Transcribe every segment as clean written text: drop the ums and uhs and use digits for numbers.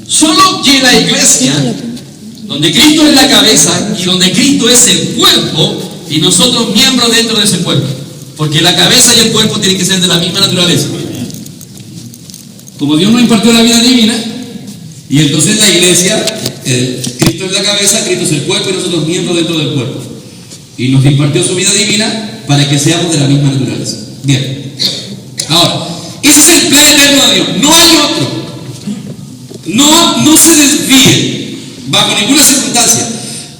Solo que la iglesia, donde Cristo es la cabeza y donde Cristo es el cuerpo y nosotros miembros dentro de ese cuerpo, porque la cabeza y el cuerpo tienen que ser de la misma naturaleza. Como Dios nos impartió la vida divina, y entonces la iglesia, Cristo es la cabeza, Cristo es el cuerpo y nosotros miembros dentro del cuerpo, y nos impartió su vida divina para que seamos de la misma naturaleza. Bien, ahora, ese es el plan eterno de Dios, no hay otro. No se desvíe bajo ninguna circunstancia.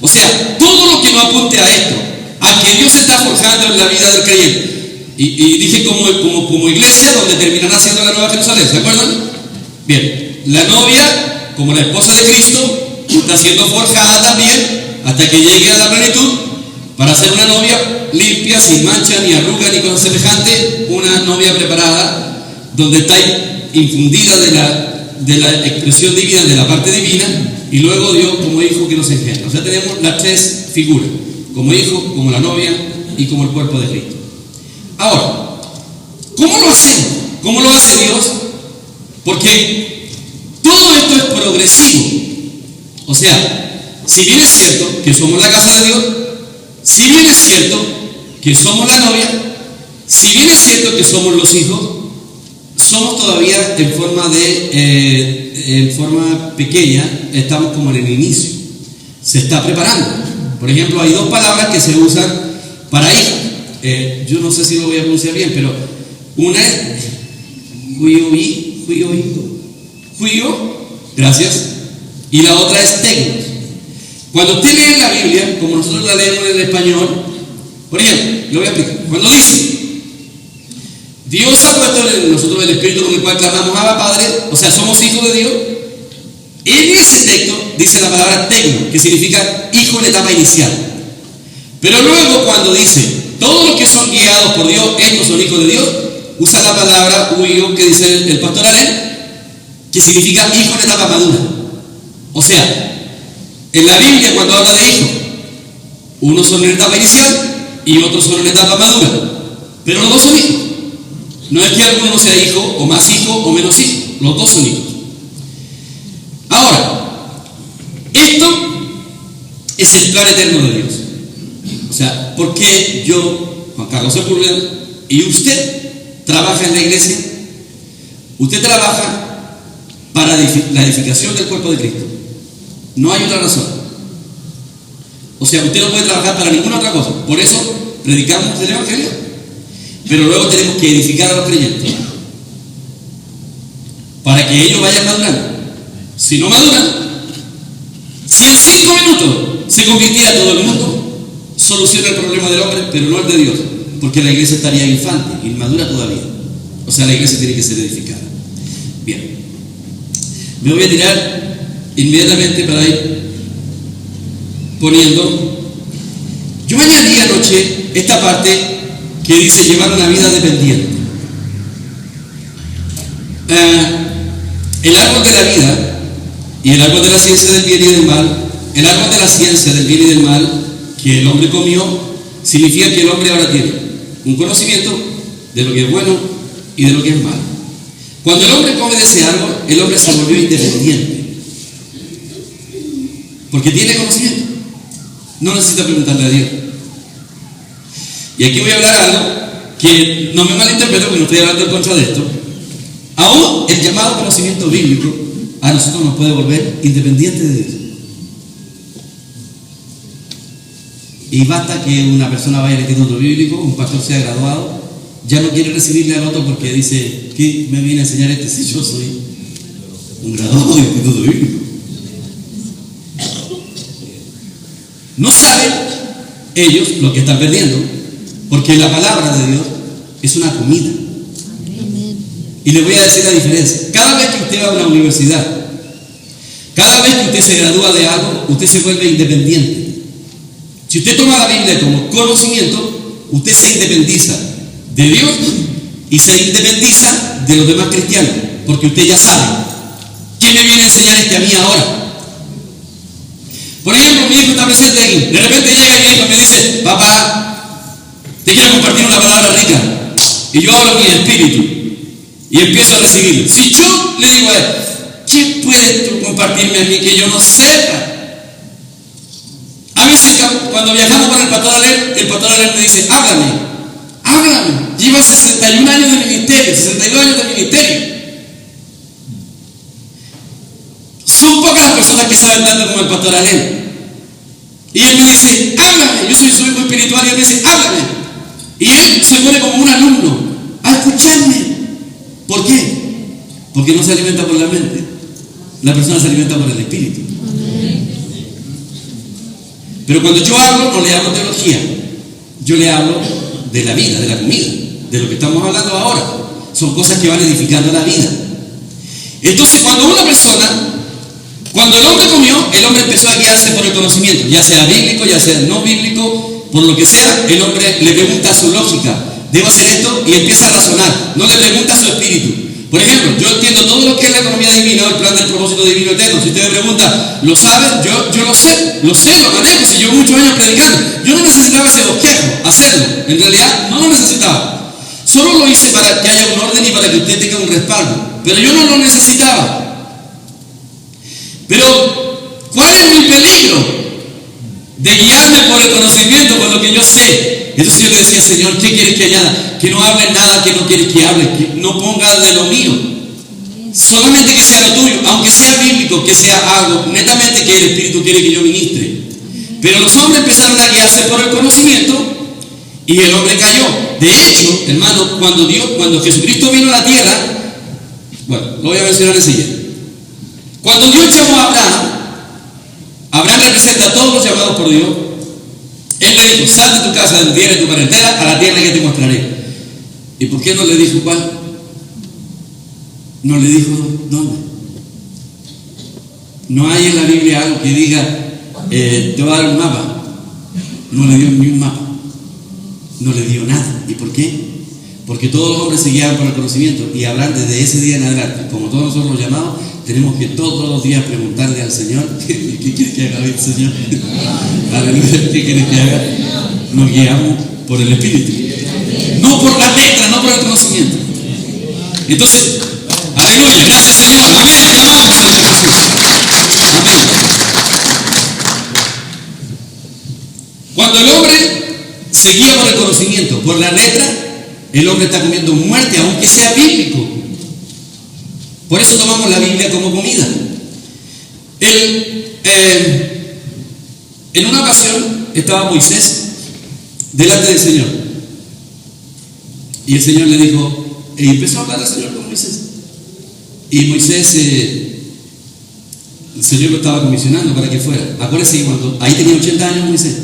O sea, todo lo que no apunte a esto, a que Dios está forjando en la vida del creyente. Y dije como iglesia donde terminará siendo la Nueva Jerusalén, ¿se acuerdan? Bien, la novia, como la esposa de Cristo, está siendo forjada también hasta que llegue a la plenitud para ser una novia limpia, sin mancha, ni arruga, ni cosa semejante, una novia preparada, donde está infundida de la expresión divina, de la parte divina, y luego Dios como hijo que nos engendra. O sea, tenemos las tres figuras, como hijo, como la novia y como el cuerpo de Cristo. Ahora, ¿cómo lo hacemos? ¿Cómo lo hace Dios? Porque todo esto es progresivo. O sea, si bien es cierto que somos la casa de Dios, si bien es cierto que somos la novia, si bien es cierto que somos los hijos, somos todavía en forma pequeña, estamos como en el inicio. Se está preparando. Por ejemplo, hay dos palabras que se usan para hijo. Yo no sé si lo voy a pronunciar bien, pero una es juio, gracias, y la otra es tecnos. Cuando usted lee la Biblia, como nosotros la leemos en el español, por ejemplo, lo voy a explicar. Cuando dice Dios ha puesto en nosotros el Espíritu con el cual clamamos a Padre, o sea, somos hijos de Dios. En ese texto dice la palabra tecno, que significa hijo en etapa inicial. Pero luego cuando dice todos los que son guiados por Dios, estos son hijos de Dios, usa la palabra huio que dice el pastor Alén, que significa hijo en etapa madura. O sea, en la Biblia cuando habla de hijos, unos son en etapa inicial y otros son en etapa madura, pero los dos son hijos. No es que alguno sea hijo, o más hijo, o menos hijo. Los dos son hijos. Ahora, esto es el plan eterno de Dios. O sea, ¿por qué yo, Juan Carlos Sepúlveda, y usted trabaja en la iglesia? Usted trabaja para la edificación del cuerpo de Cristo. No hay otra razón. O sea, usted no puede trabajar para ninguna otra cosa. Por eso predicamos el Evangelio. Pero luego tenemos que edificar a los creyentes para que ellos vayan madurando. Si no maduran, si en 5 minutos se convirtiera todo el mundo, soluciona el problema del hombre, pero no el de Dios, porque la iglesia estaría infante, inmadura todavía. O sea, la iglesia tiene que ser edificada. Bien, me voy a tirar inmediatamente para ir poniendo. Yo añadí anoche esta parte que dice llevar una vida dependiente. El árbol de la vida y el árbol de la ciencia del bien y del mal, el árbol de la ciencia del bien y del mal que el hombre comió, significa que el hombre ahora tiene un conocimiento de lo que es bueno y de lo que es malo. Cuando el hombre come de ese árbol, el hombre se volvió independiente, porque tiene conocimiento, no necesita preguntarle a Dios. Y aquí voy a hablar algo que no me malinterpreto, porque no estoy hablando en contra de esto. Aún el llamado conocimiento bíblico a nosotros nos puede volver independientes de Dios. Y basta que una persona vaya al instituto bíblico, un pastor sea graduado, ya no quiere recibirle al otro porque dice, ¿qué me viene a enseñar este si yo soy un graduado del instituto bíblico? No saben ellos lo que están perdiendo, porque la palabra de Dios es una comida. Y les voy a decir la diferencia. Cada vez que usted va a una universidad, cada vez que usted se gradúa de algo, usted se vuelve independiente. Si usted toma la Biblia como conocimiento, usted se independiza de Dios y se independiza de los demás cristianos, porque usted ya sabe. ¿Quién me viene a enseñar a mí ahora? Por ejemplo, mi hijo está presente aquí. De repente llega mi hijo y me dice, papá, te quiero compartir una palabra rica. Y yo hablo en mi espíritu y empiezo a recibir. Si yo le digo a él, ¿qué puedes tú compartirme a mí que yo no sepa? A veces cuando viajamos con el pastor Alén me dice, háblame. Lleva 61 años de ministerio, 62 años de ministerio. Son pocas las personas que saben tanto como el pastor Alén. Y él me dice, háblame. Yo soy su hijo espiritual y él me dice, háblame. Y él se pone como un alumno a escucharme. ¿Por qué? Porque no se alimenta por la mente. La persona se alimenta por el espíritu. Pero cuando yo hablo, no le hablo teología. Yo le hablo de la vida, de la comida, de lo que estamos hablando ahora. Son cosas que van edificando la vida. Entonces, cuando el hombre comió, el hombre empezó a guiarse por el conocimiento, ya sea bíblico, ya sea no bíblico, por lo que sea, el hombre le pregunta a su lógica, debo hacer esto, y empieza a razonar, no le pregunta a su espíritu. Por ejemplo, yo entiendo todo lo que es la economía divina o el plan del propósito divino eterno. Si usted me pregunta, ¿lo sabe? Yo lo sé, lo manejo, si llevo muchos años predicando. Yo no necesitaba ese bosquejo, hacerlo, en realidad no lo necesitaba. Solo lo hice para que haya un orden y para que usted tenga un respaldo, pero yo no lo necesitaba. Pero, ¿cuál es mi peligro? De guiarme por el conocimiento, por lo que yo sé. Entonces yo le decía, Señor, ¿qué quieres que añada? Que no hable nada que no quieres que hable, que no ponga de lo mío. Solamente que sea lo tuyo, aunque sea bíblico, que sea algo netamente que el Espíritu quiere que yo ministre. Pero los hombres empezaron a guiarse por el conocimiento y el hombre cayó. De hecho, hermano, cuando Jesucristo vino a la tierra, bueno, lo voy a mencionar enseguida. Cuando Dios llamó a Abraham representa a todos los llamados por Dios. Él le dijo, sal de tu casa, de tu tierra y tu parentela, a la tierra que te mostraré. ¿Y por qué no le dijo cuál? No le dijo dónde. No hay en la Biblia algo que diga, te voy a dar un mapa. No le dio ni un mapa. No le dio nada. ¿Y por qué? Porque todos los hombres se guiaban por el conocimiento. Y Abraham, desde ese día en adelante, como todos nosotros los llamados, tenemos que todos los días preguntarle al Señor, ¿qué quieres que haga hoy, Señor? Aleluya, ¿qué quieres que haga? Nos guiamos por el Espíritu. No por la letra, no por el conocimiento. Entonces, aleluya, gracias Señor. Amén. Llamamos al Señor Jesús. Amén. Cuando el hombre se guía por el conocimiento, por la letra, el hombre está comiendo muerte, aunque sea bíblico. Por eso tomamos la Biblia como comida. En una ocasión estaba Moisés delante del Señor. Y el Señor le dijo, y empezó a hablar al Señor con Moisés. Y Moisés, el Señor lo estaba comisionando para que fuera. Acuérdense que ahí tenía 80 años Moisés.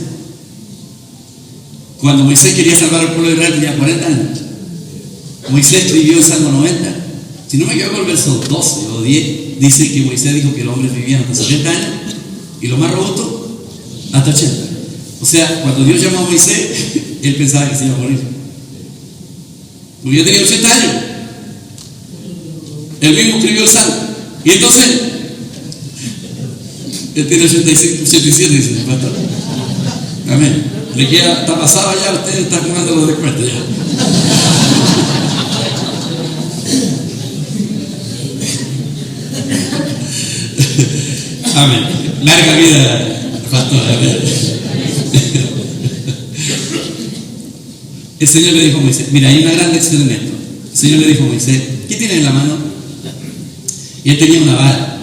Cuando Moisés quería salvar al pueblo de Israel tenía 40 años. Moisés escribió el Salmo 90. Si no me equivoco, el verso 12 o 10 dice que Moisés dijo que los hombres vivían hasta 70 años y lo más robusto hasta 80. O sea, cuando Dios llamó a Moisés, él pensaba que se iba a morir. Porque ya tenía 80 años. Él mismo escribió el Salmo. Y entonces, él tiene 85, 87, dice el pastor. Amén. Le queda, está pasado ya, usted está jugando los descuentos ya. Amén. Larga vida, pastor. Amén. El Señor le dijo a Moisés, mira, hay una gran lección en esto. El Señor le dijo a Moisés, ¿qué tiene en la mano? Y él tenía una vara.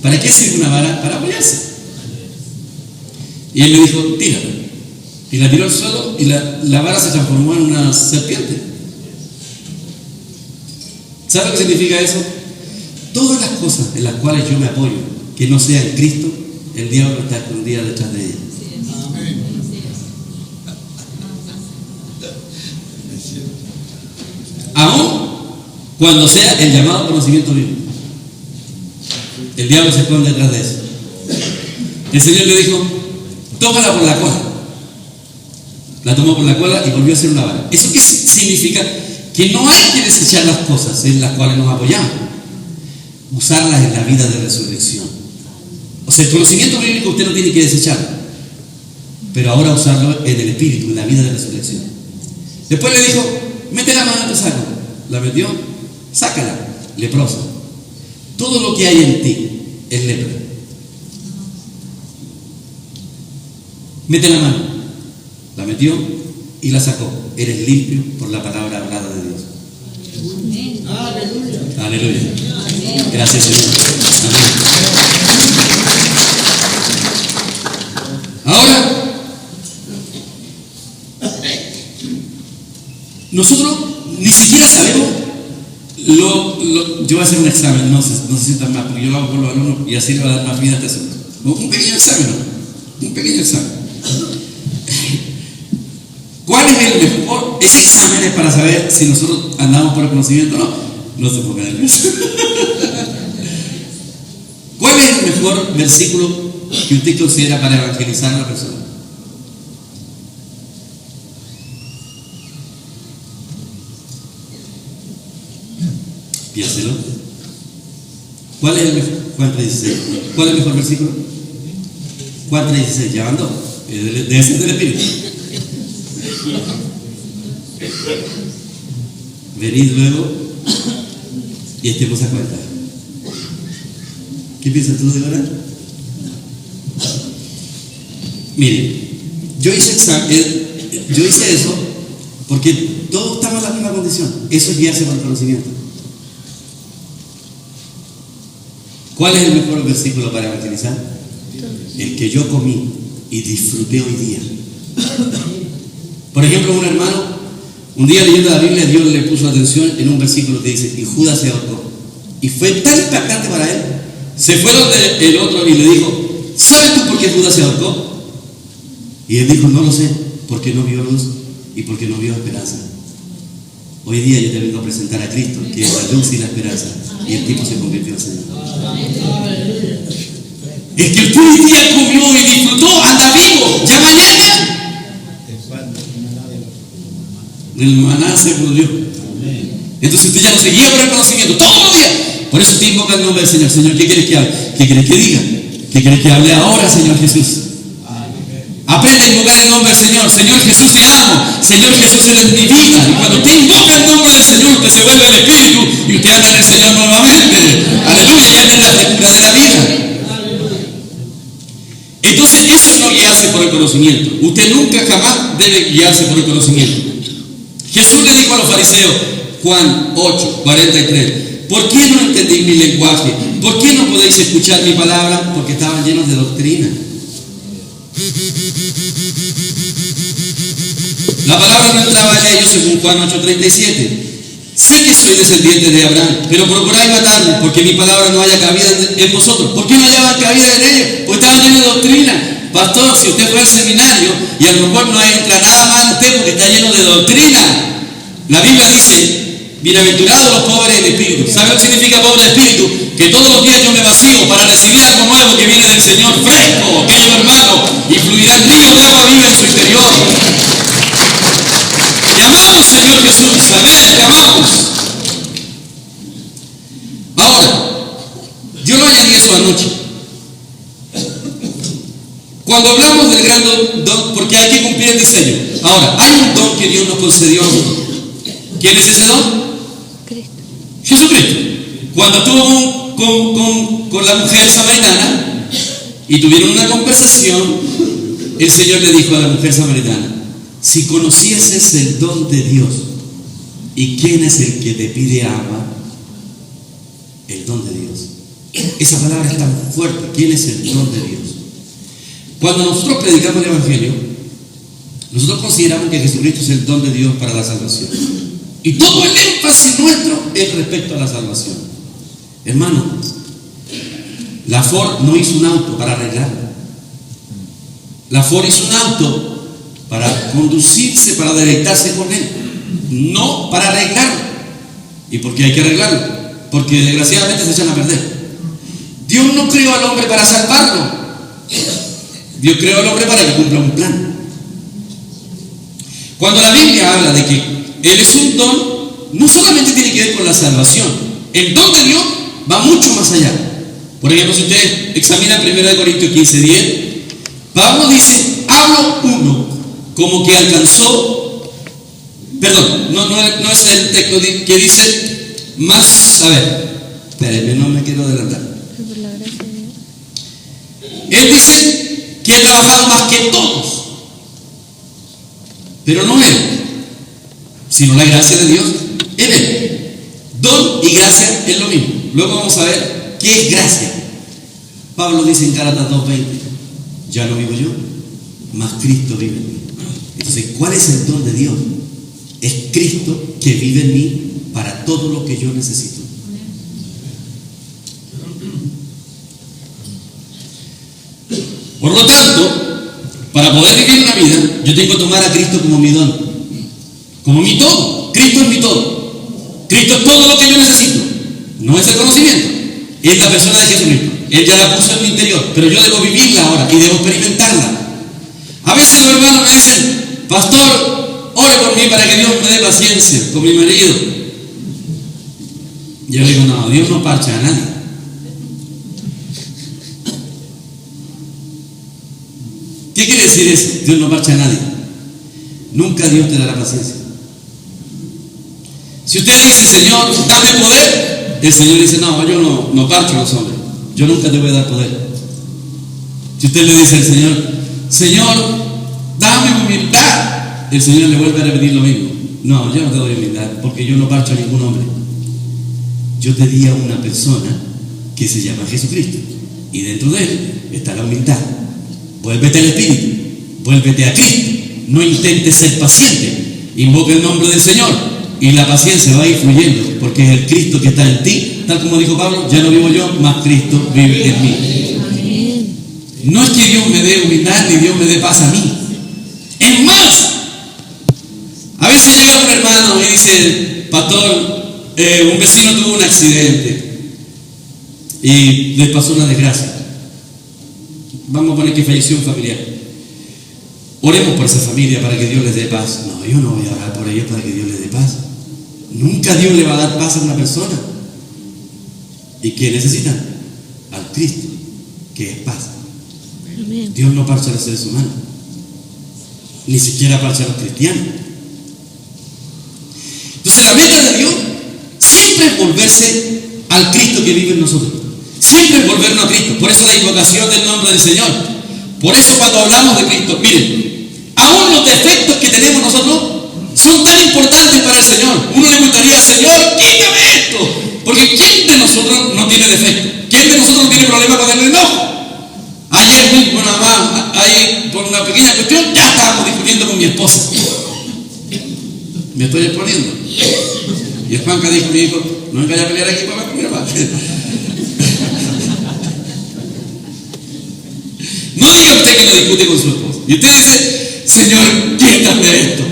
¿Para qué sirve una vara? Para apoyarse. Y él le dijo, tírala. Y la tiró al suelo y la vara se transformó en una serpiente. ¿Sabe lo que significa eso? Todas las cosas en las cuales yo me apoyo, que no sea en Cristo, el diablo está escondido detrás de ella. Aún cuando sea el llamado conocimiento bíblico, el diablo se esconde detrás de eso. El Señor le dijo, tómala por la cola. La tomó por la cola y volvió a ser una vara. ¿Eso qué significa? Que no hay que desechar las cosas en las cuales nos apoyamos, usarlas en la vida de resurrección. O sea, el conocimiento bíblico usted no tiene que desecharlo, pero ahora usarlo en el espíritu, en la vida de resurrección. Después le dijo, mete la mano en tu saco. La metió, sácala, leprosa. Todo lo que hay en ti es lepra. Mete la mano. La metió y la sacó. Eres limpio por la palabra hablada de Dios. Aleluya. Aleluya. Gracias, Señor. Amén. Ahora, nosotros ni siquiera sabemos yo voy a hacer un examen, no se sientan más, porque yo lo hago por los alumnos y así le va a dar más vida a este asunto. Un pequeño examen, ¿no? Un pequeño examen. ¿Cuál es el mejor? Ese examen es para saber si nosotros andamos por el conocimiento o no. No se pongan nerviosos. ¿Cuál es el mejor versículo que usted considera para evangelizar a la persona? Piénselo. ¿Cuál es el mejor? Juan 3:16. ¿Cuál es el mejor versículo? Juan 3:16. ¿Ya mandó? Debe ser del Espíritu. Venid luego y estemos a cuenta. ¿Qué piensas tú de verdad? Miren, yo hice eso porque todos estamos en la misma condición. Eso es guiarse por el conocimiento. ¿Cuál es el mejor versículo para evangelizar? El que yo comí y disfruté hoy día. Por ejemplo, un hermano, un día leyendo la Biblia, Dios le puso atención en un versículo que dice, y Judas se ahorcó. Y fue tan impactante para él. Se fue donde el otro y le dijo, ¿sabes tú por qué Judas se ahorcó? Y él dijo, no lo sé, porque no vio luz y porque no vio esperanza. Hoy día yo te vengo a presentar a Cristo, que es la luz y la esperanza. Y el tipo se convirtió en Señor. El que usted hoy día comió y disfrutó, anda vivo. Ya mañana el maná se pudrió. Entonces usted ya no se guía por el conocimiento todos los días. Por eso usted invoca el nombre del Señor. Señor, ¿qué quieres que hable? ¿Qué quieres que diga? ¿Qué quieres que hable ahora, Señor Jesús? Aprende a invocar el nombre del Señor. Señor Jesús, te amo. Señor Jesús, eres mi vida. Y cuando usted invoca el nombre del Señor, usted se vuelve el Espíritu y usted anda en el Señor nuevamente. Aleluya, y anda en la frescura de la vida. Entonces, eso es no guiarse por el conocimiento. Usted nunca jamás debe guiarse por el conocimiento. Jesús le dijo a los fariseos, Juan 8:43, ¿por qué no entendéis mi lenguaje? ¿Por qué no podéis escuchar mi palabra? Porque estaban llenos de doctrina. La palabra no entraba en ellos según Juan 8:37. Sé que soy descendiente de Abraham, pero procuráis matarme, porque mi palabra no haya cabida en vosotros. ¿Por qué no hallaban cabida en ellos? Porque estaban llenos de doctrina. Pastor, si usted fue al seminario y a lo mejor no entra nada más en usted porque está lleno de doctrina. La Biblia dice, bienaventurados los pobres de espíritu. ¿Sabe lo que significa pobre de espíritu? Que todos los días yo me vacío para recibir algo nuevo que viene del Señor, fresco, querido hermano, y fluirá el río de agua viva en su interior. Te amamos, Señor Jesús. Amén, te amamos. Ahora, yo no añadí eso anoche. Cuando hablamos del gran don, porque hay que cumplir el diseño. Ahora, hay un don que Dios nos concedió. ¿Quién es ese don? Cristo. Jesucristo. Cuando estuvo con la mujer samaritana y tuvieron una conversación, el Señor le dijo a la mujer samaritana, si conocieses el don de Dios y quién es el que te pide agua, el don de Dios. Esa palabra es tan fuerte. ¿Quién es el don de Dios? Cuando nosotros predicamos el Evangelio, nosotros consideramos que Jesucristo es el don de Dios para la salvación. Y todo el énfasis nuestro es respecto a la salvación. Hermano, la Ford no hizo un auto para arreglarlo. La Ford hizo un auto para conducirse, para deleitarse con él, no para arreglarlo. ¿Y por qué hay que arreglarlo? Porque desgraciadamente se echan a perder. Dios no creó al hombre para salvarlo. Dios creó al hombre para que cumpla un plan. Cuando la Biblia habla de que Él es un don, no solamente tiene que ver con la salvación. El don de Dios va mucho más allá. Por ejemplo, si ustedes examinan 1 Corintios 15:10, Pablo dice, hablo uno, como que alcanzó, perdón, no es el texto que dice, más, a ver, Espérenme, no me quiero adelantar. Pero por la gracia de Dios. Él dice que ha trabajado más que todos, pero no él, sino la gracia de Dios en él. Don y gracia es lo mismo. Luego vamos a ver qué es gracia. Pablo dice en Gálatas 2:20, ya no vivo yo, mas Cristo vive en mí. Entonces, ¿cuál es el don de Dios? Es Cristo que vive en mí para todo lo que yo necesito. Por lo tanto, para poder vivir una vida, yo tengo que tomar a Cristo como mi don, como mi todo. Cristo es mi todo. Cristo es todo lo que yo necesito. No es el conocimiento, es la persona de Jesucristo. Él ya la puso en mi interior, pero yo debo vivirla ahora y debo experimentarla. A veces los hermanos me dicen, pastor, ore por mí para que Dios me dé paciencia con mi marido. Yo digo, no, Dios no parcha a nadie. ¿Qué quiere decir eso? Dios no parcha a nadie. Nunca Dios te dará paciencia. Si usted dice, Señor, dame poder, el Señor dice, no, yo no parcho a los hombres. Yo nunca te voy a dar poder. Si usted le dice al Señor, Señor, dame humildad, el Señor le vuelve a repetir lo mismo. No, yo no te doy humildad, porque yo no parcho a ningún hombre. Yo te di a una persona que se llama Jesucristo, y dentro de él está la humildad. Vuélvete al Espíritu, vuélvete a Cristo. No intentes ser paciente, invoca el nombre del Señor y la paciencia va a ir fluyendo, porque es el Cristo que está en ti, tal como dijo Pablo, ya no vivo yo, mas Cristo vive en mí. No es que Dios me dé humildad ni Dios me dé paz a mí. Es más, a veces llega un hermano y dice, pastor, un vecino tuvo un accidente y les pasó una desgracia. Vamos a poner que falleció un familiar. Oremos por esa familia para que Dios les dé paz. No, yo no voy a orar por ellos para que Dios les dé paz. Nunca Dios le va a dar paz a una persona. ¿Y qué necesitan? Al Cristo, que es paz. Amén. Dios no parcha a los seres humanos, ni siquiera parcha a los cristianos. Entonces la meta de Dios siempre es volverse al Cristo que vive en nosotros. Siempre es volvernos a Cristo. Por eso la invocación del nombre del Señor. Por eso cuando hablamos de Cristo, miren, aún los defectos que tenemos nosotros son tan importantes para el Señor. Uno le gustaría, Señor, quítame esto. Porque ¿quién de nosotros no tiene defecto? ¿Quién de nosotros no tiene problema con el enojo? Ayer mismo nada más, ahí por una pequeña cuestión, ya estábamos discutiendo con mi esposa. Me estoy exponiendo. Y el Juanca dijo, mi hijo, no me vaya a pelear aquí para mi hermano. No diga usted que no discute con su esposa. Y usted dice, Señor, quítame esto.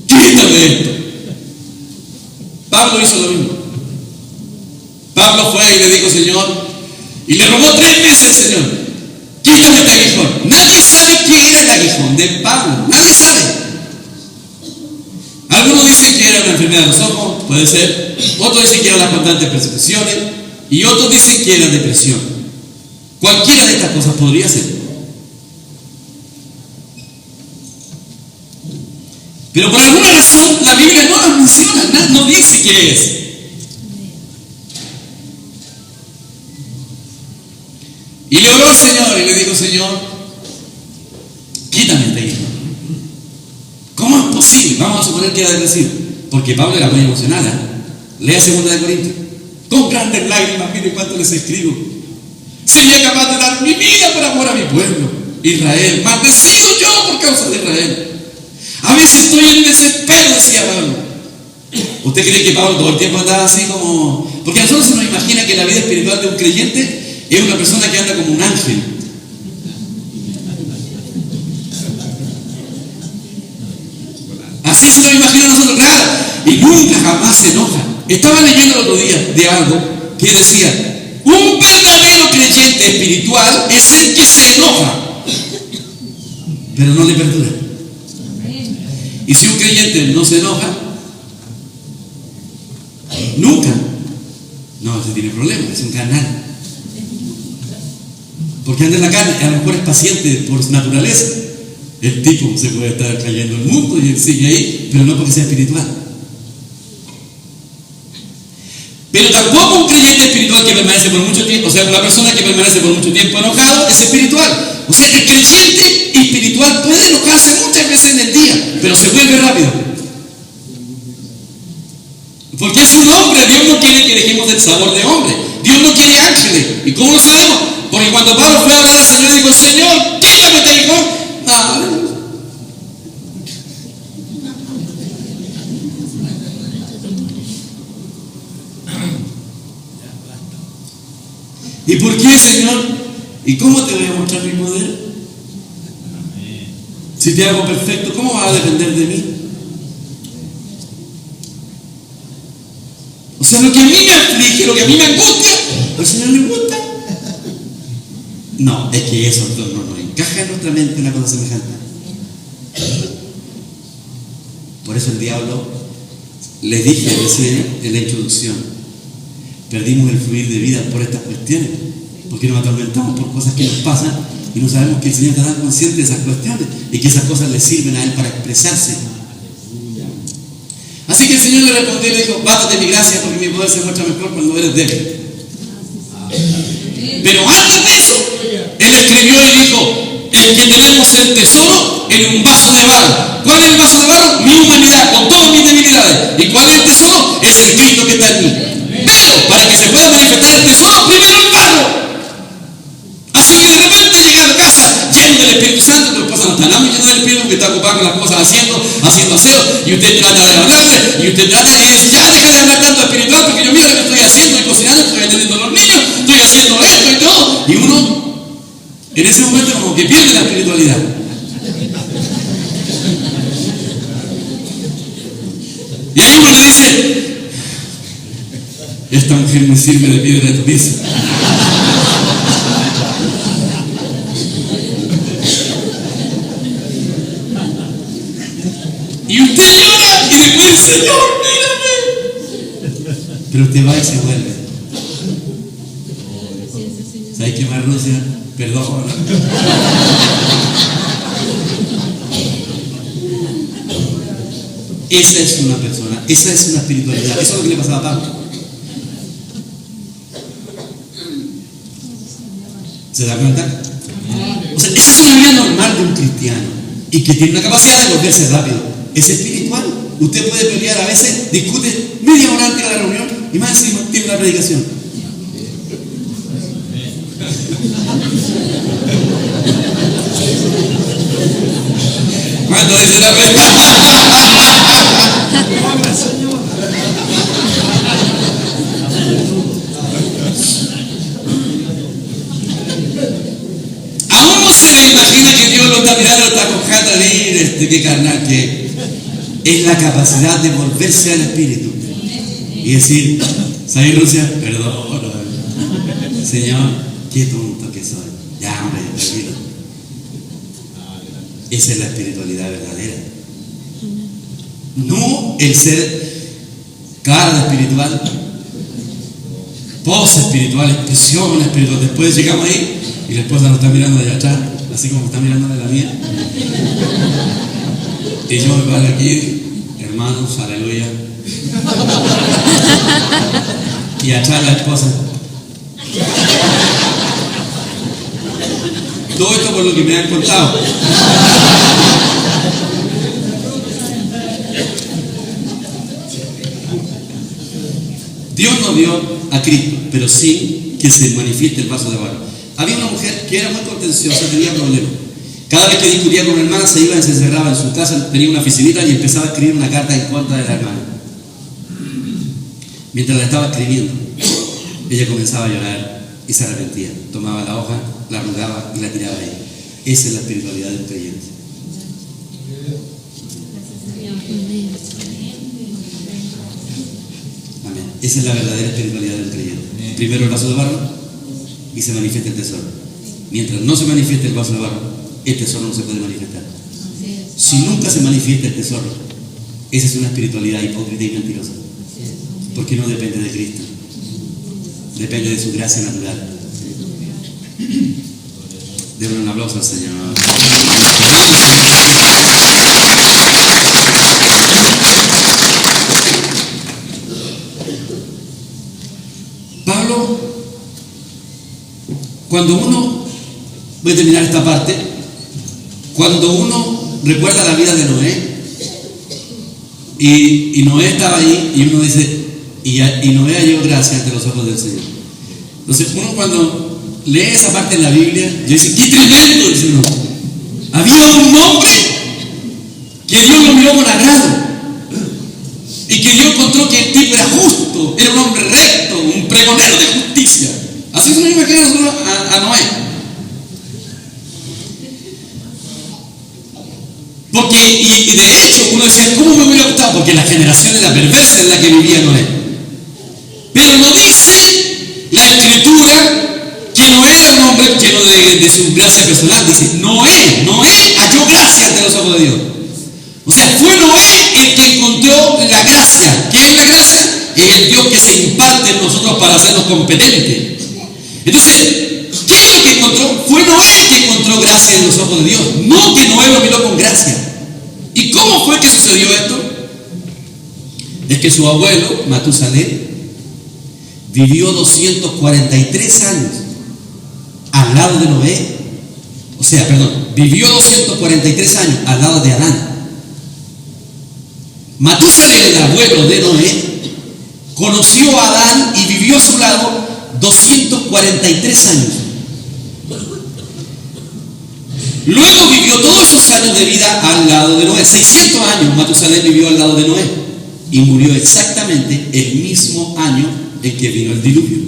Quítame esto. Pablo hizo lo mismo. Pablo fue y le dijo, Señor, y le rogó 3 veces al Señor, quítame este aguijón. Nadie sabe qué era el aguijón de Pablo. Nadie sabe. Algunos dicen que era una enfermedad de los ojos, puede ser. Otros dicen que eran las constantes persecuciones. Y otros dicen que era depresión. Cualquiera de estas cosas podría ser. Pero por alguna razón la Biblia no las menciona, no dice qué es. Y le oró al Señor y le dijo, Señor, quítame este hijo. ¿Cómo es posible? Vamos a suponer que era depresivo, porque Pablo era muy emocional. Lea 2 de Corintios. Con grandes lágrimas, mire cuánto les escribo. Sería capaz de dar mi vida por amor a mi pueblo, Israel. Maldecido yo por causa de Israel. A veces estoy en desespero, decía Pablo. ¿Usted cree que Pablo todo el tiempo andaba así como...? Porque a nosotros se nos imagina que la vida espiritual de un creyente es una persona que anda como un ángel. Así se nos imagina a nosotros, claro. Y nunca jamás se enoja. Estaba leyendo el otro día de algo que decía, un verdadero creyente espiritual es el que se enoja, pero no le perdura. Y si un creyente no se enoja, nunca, no, se tiene problemas, es un carnal. Porque anda en la carne, a lo mejor es paciente por naturaleza. El tipo se puede estar cayendo en el mundo y él sigue ahí, pero no porque sea espiritual. Pero tampoco un creyente permanece por mucho tiempo, o sea, una persona que permanece por mucho tiempo enojado es espiritual. O sea, el creyente espiritual puede enojarse muchas veces en el día, pero se vuelve rápido. Porque es un hombre, Dios no quiere que dejemos el sabor de hombre. Dios no quiere ángeles. ¿Y cómo lo sabemos? Porque cuando Pablo fue a hablar al Señor, dijo: Señor, quítame este licor. ¿Y por qué, Señor? ¿Y cómo te voy a mostrar mi poder? Si te hago perfecto, ¿cómo vas a depender de mí? O sea, lo que a mí me aflige, lo que a mí me angustia, ¿al Señor le gusta? No, es que eso no encaja en nuestra mente una cosa semejante. Por eso el diablo, les dije recién en la introducción, perdimos el fluir de vida por estas cuestiones, porque nos atormentamos por cosas que nos pasan y no sabemos que el Señor está consciente de esas cuestiones y que esas cosas le sirven a Él para expresarse. Así que el Señor le respondió y le dijo: bástate mi gracia, porque mi poder se muestra mejor cuando eres débil. Pero antes de eso, Él escribió y dijo: el que tenemos el tesoro en un vaso de barro. ¿Cuál es el vaso de barro? Mi humanidad, con todas mis debilidades. ¿Y cuál es el tesoro? Es el Cristo que está en mí. Pero para que se pueda manifestar el tesoro, primero el barro. Así que de repente llega a la casa lleno del Espíritu Santo, tu esposa no está nada lleno del Espíritu, que está ocupado con las cosas haciendo aseo, y usted trata de hablarle, y usted trata de decir: ya deja de hablar tanto espiritual, porque yo miro lo que estoy haciendo, estoy cocinando, estoy atendiendo a los niños, estoy haciendo esto y todo. Y uno, en ese momento, como que pierde la espiritualidad. Y ahí uno le dice: esta mujer me sirve de piedra de tropiezo. Y usted llora y después dice: Señor, mírame. Pero usted va y se vuelve. ¿Sabes qué más, Rusia? Perdón. Esa es una persona, esa es una espiritualidad. Eso es lo que le pasaba a Pablo. ¿Se da cuenta? O sea, esa es una vida normal de un cristiano y que tiene una capacidad de volverse rápido. Es espiritual. Usted puede pelear a veces, discute media hora antes de la reunión y más encima tiene una predicación. ¿Cuánto dice la verdad? A uno se le imagina que Dios lo está mirando, está con jata de qué carnal que es la capacidad de volverse al Espíritu y decir: ¿sabes, Rusia? Perdón, Señor, qué tonto que soy. Ya, hombre, tranquilo. Esa es la espiritualidad verdadera. No el ser cara espiritual, pose espiritual, expresión espiritual. Después llegamos ahí y la esposa nos está mirando de atrás, así como está mirando de la mía. Y yo me paro aquí: hermanos, aleluya. Y atrás la esposa. Todo esto por lo que me han contado. Dios no dio a Cristo, pero sí que se manifieste el vaso de barro. Había una mujer que era muy contenciosa, tenía problemas. Cada vez que discutía con una hermana se iba y se encerraba en su casa, tenía una oficinita y empezaba a escribir una carta en contra de la hermana. Mientras la estaba escribiendo, ella comenzaba a llorar y se arrepentía. Tomaba la hoja, la arrugaba y la tiraba ahí. Esa es la espiritualidad del creyente. Amén. Esa es la verdadera espiritualidad del creyente. Primero el vaso de barro y se manifiesta el tesoro. Mientras no se manifieste el vaso de barro, el tesoro no se puede manifestar. Si nunca se manifiesta el tesoro, esa es una espiritualidad hipócrita y mentirosa. Porque no depende de Cristo. Depende de su gracia natural. Denle un aplauso al Señor. Pablo cuando uno, voy a terminar esta parte, cuando uno recuerda la vida de Noé, y Noé estaba ahí, y uno dice, y Noé halló gracia ante los ojos del Señor. Entonces uno cuando lee esa parte en la Biblia, yo dice, ¡qué tremendo! Dice uno, había un hombre que Dios lo miró con agrado, y que Dios encontró que el tipo era justo, era un hombre recto, un pregonero de justicia. Así se nos imagina nosotros a Noé. Porque, y de hecho, uno decía, ¿cómo me hubiera gustado? Porque la generación era perversa en la que vivía Noé. Pero no dice la Escritura que Noé era un hombre lleno de su gracia personal. Dice, Noé halló gracia ante los ojos de Dios. O sea, fue Noé el que encontró la gracia. ¿Qué es la gracia? Es el Dios que se imparte en nosotros para hacernos competentes. Entonces, ¿qué es lo que encontró? Fue Noé el que encontró gracia en los ojos de Dios, no que Noé lo miró con gracia. ¿Y cómo fue que sucedió esto? Es que su abuelo, Matusalén, vivió 243 años al lado de Noé. O sea, perdón, vivió 243 años al lado de Adán. Matusalén, el abuelo de Noé, conoció a Adán y vivió a su lado 243 años. Luego vivió todos esos años de vida al lado de Noé. 600 años Matusalén vivió al lado de Noé y murió exactamente el mismo año en que vino el diluvio.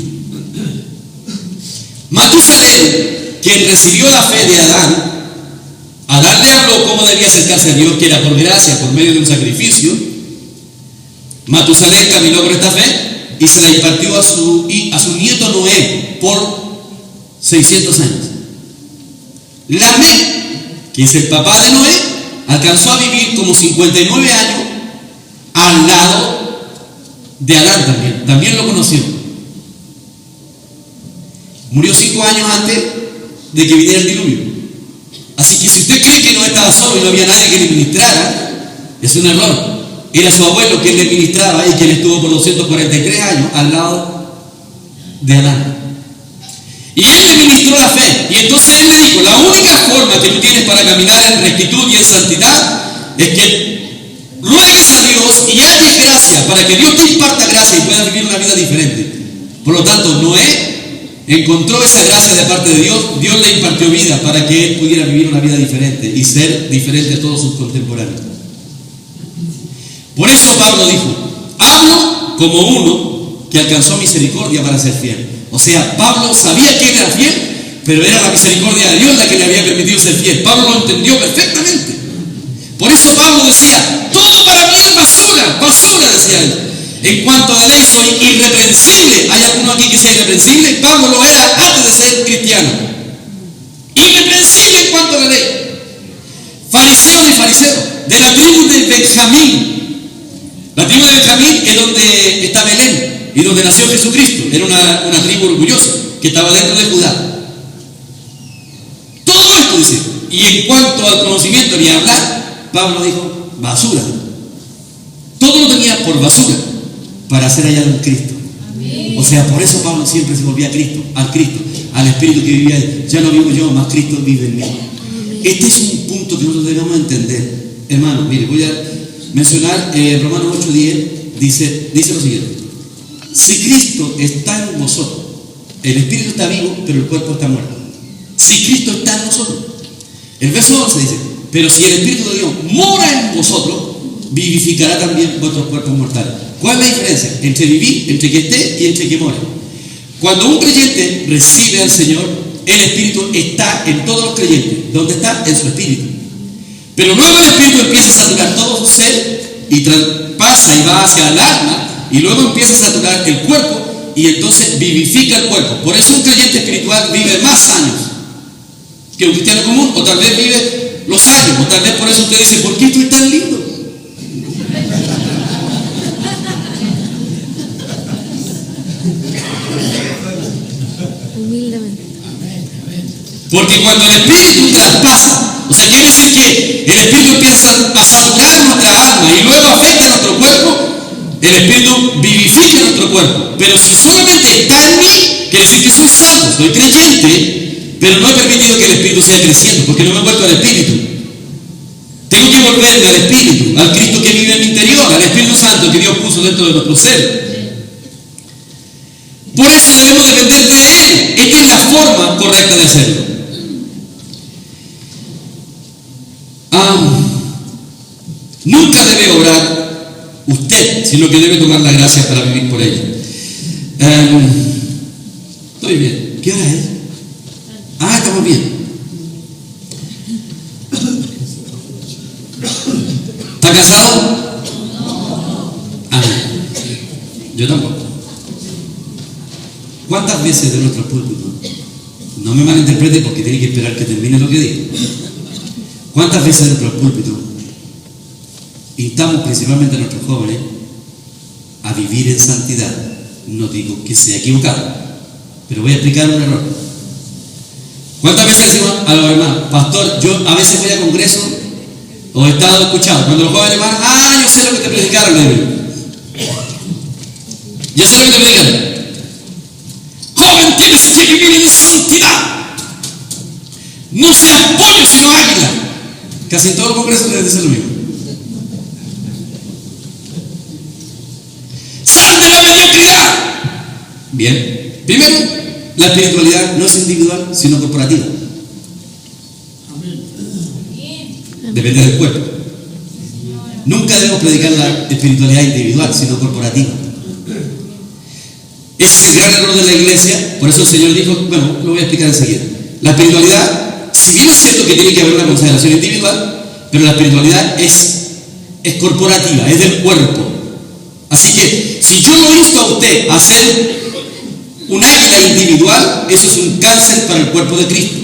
Matusalén, quien recibió la fe de Adán le habló cómo debía acercarse a Dios, que era por gracia, por medio de un sacrificio. Matusalén caminó por esta fe y se la impartió a su nieto Noé por 600 años. Lamec, que es el papá de Noé, alcanzó a vivir como 59 años al lado de Adán también lo conoció. Murió 5 años antes de que viniera el diluvio. Así que si usted cree que Noé estaba solo y no había nadie que le ministrara, es un error. Era su abuelo quien le ministraba y quien estuvo por 243 años al lado de Adán. Y él le ministró la fe. Y entonces él le dijo, la única forma que tú tienes para caminar en rectitud y en santidad es que ruegues a Dios y halles gracia, para que Dios te imparta gracia y puedas vivir una vida diferente. Por lo tanto, Noé encontró esa gracia de parte de Dios. Dios le impartió vida para que él pudiera vivir una vida diferente y ser diferente a todos sus contemporáneos. Por eso Pablo dijo, hablo como uno que alcanzó misericordia para ser fiel. O sea, Pablo sabía que él era fiel, pero era la misericordia de Dios la que le había permitido ser fiel. Pablo lo entendió perfectamente. Por eso Pablo decía, todo para mí es basura, basura, decía él. En cuanto a la ley soy irreprensible. ¿Hay alguno aquí que sea irreprensible? Pablo lo era antes de ser cristiano. Irreprensible en cuanto a la ley. Fariseo de fariseo, de la tribu de Benjamín. La tribu de Benjamín es donde está Belén y donde nació Jesucristo. Era una tribu orgullosa que estaba dentro de Judá. Todo esto dice. Y en cuanto al conocimiento y a hablar, Pablo dijo, basura. Todo lo tenía por basura para ser hallado en Cristo. O sea, por eso Pablo siempre se volvía a Cristo, al Espíritu que vivía él. Ya no vivo yo, más Cristo vive en mí. Este es un punto que nosotros debemos entender. Hermano, mire, voy a mencionar Romanos 8:10, dice lo siguiente. Si Cristo está en vosotros, el Espíritu está vivo, pero el cuerpo está muerto. Si Cristo está en nosotros. El verso 11 dice, pero si el Espíritu de Dios mora en vosotros, vivificará también vuestros cuerpos mortales. ¿Cuál es la diferencia entre vivir, entre que esté y entre que more? Cuando un creyente recibe al Señor, el Espíritu está en todos los creyentes. ¿Dónde está? En su Espíritu. Pero luego el Espíritu empieza a saturar todo su ser y pasa y va hacia el alma y luego empieza a saturar el cuerpo y entonces vivifica el cuerpo. Por eso un creyente espiritual vive más años que un cristiano común, o tal vez vive los años, o tal vez por eso usted dice, ¿por qué estoy tan lindo? Humildemente. Porque cuando el Espíritu traspasa, o sea, quiere decir que el Espíritu empieza a saturar nuestra alma y luego afecta a nuestro cuerpo, el Espíritu vivifica nuestra nuestro cuerpo. Pero si solamente está en mí, quiere decir que soy salvo, soy creyente, pero no he permitido que el Espíritu siga creciendo, porque no me he vuelto al Espíritu. Tengo que volverme al Espíritu, al Cristo que vive en mi interior, al Espíritu Santo que Dios puso dentro de nuestro ser. Por eso debemos depender de Él. Esta es la forma correcta de hacerlo. Nunca debe orar usted, sino que debe tomar la gracia para vivir por ella. Estoy bien. ¿Qué hora es? Estamos bien. ¿Está casado? Yo tampoco. ¿Cuántas veces de nuestro púlpito? No me malinterprete porque tiene que esperar que termine lo que digo. ¿Cuántas veces de nuestro púlpito instamos principalmente a nuestros jóvenes a vivir en santidad? No digo que sea equivocado, pero voy a explicar un error. ¿Cuántas veces decimos a los hermanos, pastor, yo a veces voy a congresos o he estado escuchando, cuando los jóvenes van, yo sé lo que te predicaron, yo sé lo que te predicaron. Joven, tienes que vivir en santidad. No seas pollo sino águila. Casi en todos los congresos les dicen lo mismo. ¡Sal de la mediocridad! Bien. Primero, la espiritualidad no es individual, sino corporativa. Depende del cuerpo. Nunca debemos predicar la espiritualidad individual, sino corporativa. Ese es el gran error de la iglesia. Por eso el Señor dijo, bueno, lo voy a explicar enseguida. La espiritualidad, si bien es cierto que tiene que haber una consagración individual, pero la espiritualidad es corporativa, es del cuerpo. Así que, si yo lo insto a usted a hacer un águila individual, eso es un cáncer para el cuerpo de Cristo.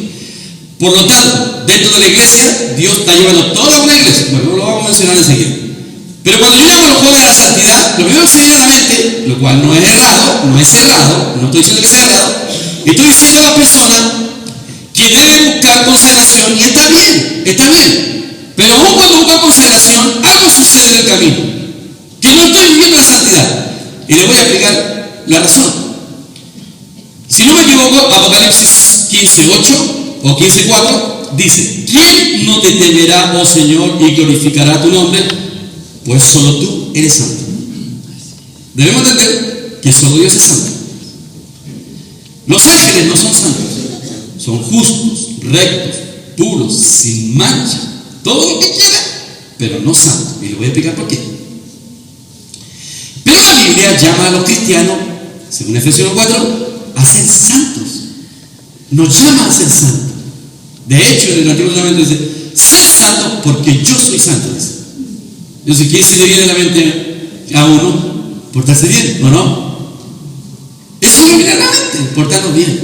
Por lo tanto, dentro de la iglesia, Dios está llevando toda una iglesia. Bueno, lo vamos a mencionar enseguida. Pero cuando yo llamo a los jóvenes a la santidad, lo primero que se viene a la mente, lo cual no es errado, no es cerrado, no estoy diciendo que sea errado, estoy diciendo a la persona que debe buscar consagración, y está bien. Pero aún cuando busca consagración, algo sucede en el camino, que no estoy viviendo en santidad. Y le voy a explicar la razón. Si no me equivoco, Apocalipsis 15:8 o 15:4 dice: ¿quién no te temerá, oh Señor, y glorificará tu nombre? Pues solo tú eres santo. Debemos entender que solo Dios es santo. Los ángeles no son santos, son justos, rectos, puros, sin mancha, todo lo que quiera, pero no santos. Y le voy a explicar por qué. Pero la Biblia llama a los cristianos, según Efesios 4, a ser santos. Nos llama a ser santos. De hecho, en el Antiguo Testamento dice: sed santos porque yo soy santo. Yo sé, ¿quién se le viene a la mente a uno? Portarse bien, ¿o no? Eso me viene a la mente, portarnos bien.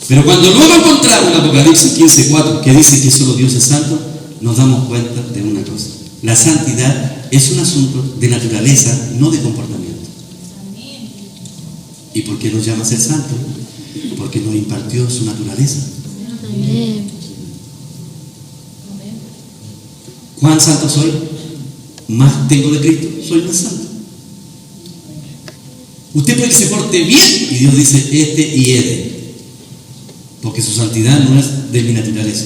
Pero cuando luego encontramos en Apocalipsis 15:4 que dice que solo Dios es santo, nos damos cuenta de una cosa: la santidad es un asunto de naturaleza, no de comportamiento. ¿Y por qué nos llama a ser santos? Porque nos impartió su naturaleza. ¿Cuán santo soy? Más tengo de Cristo, soy más santo. Usted puede que se porte bien y Dios dice este y este, porque su santidad no es de mi naturaleza.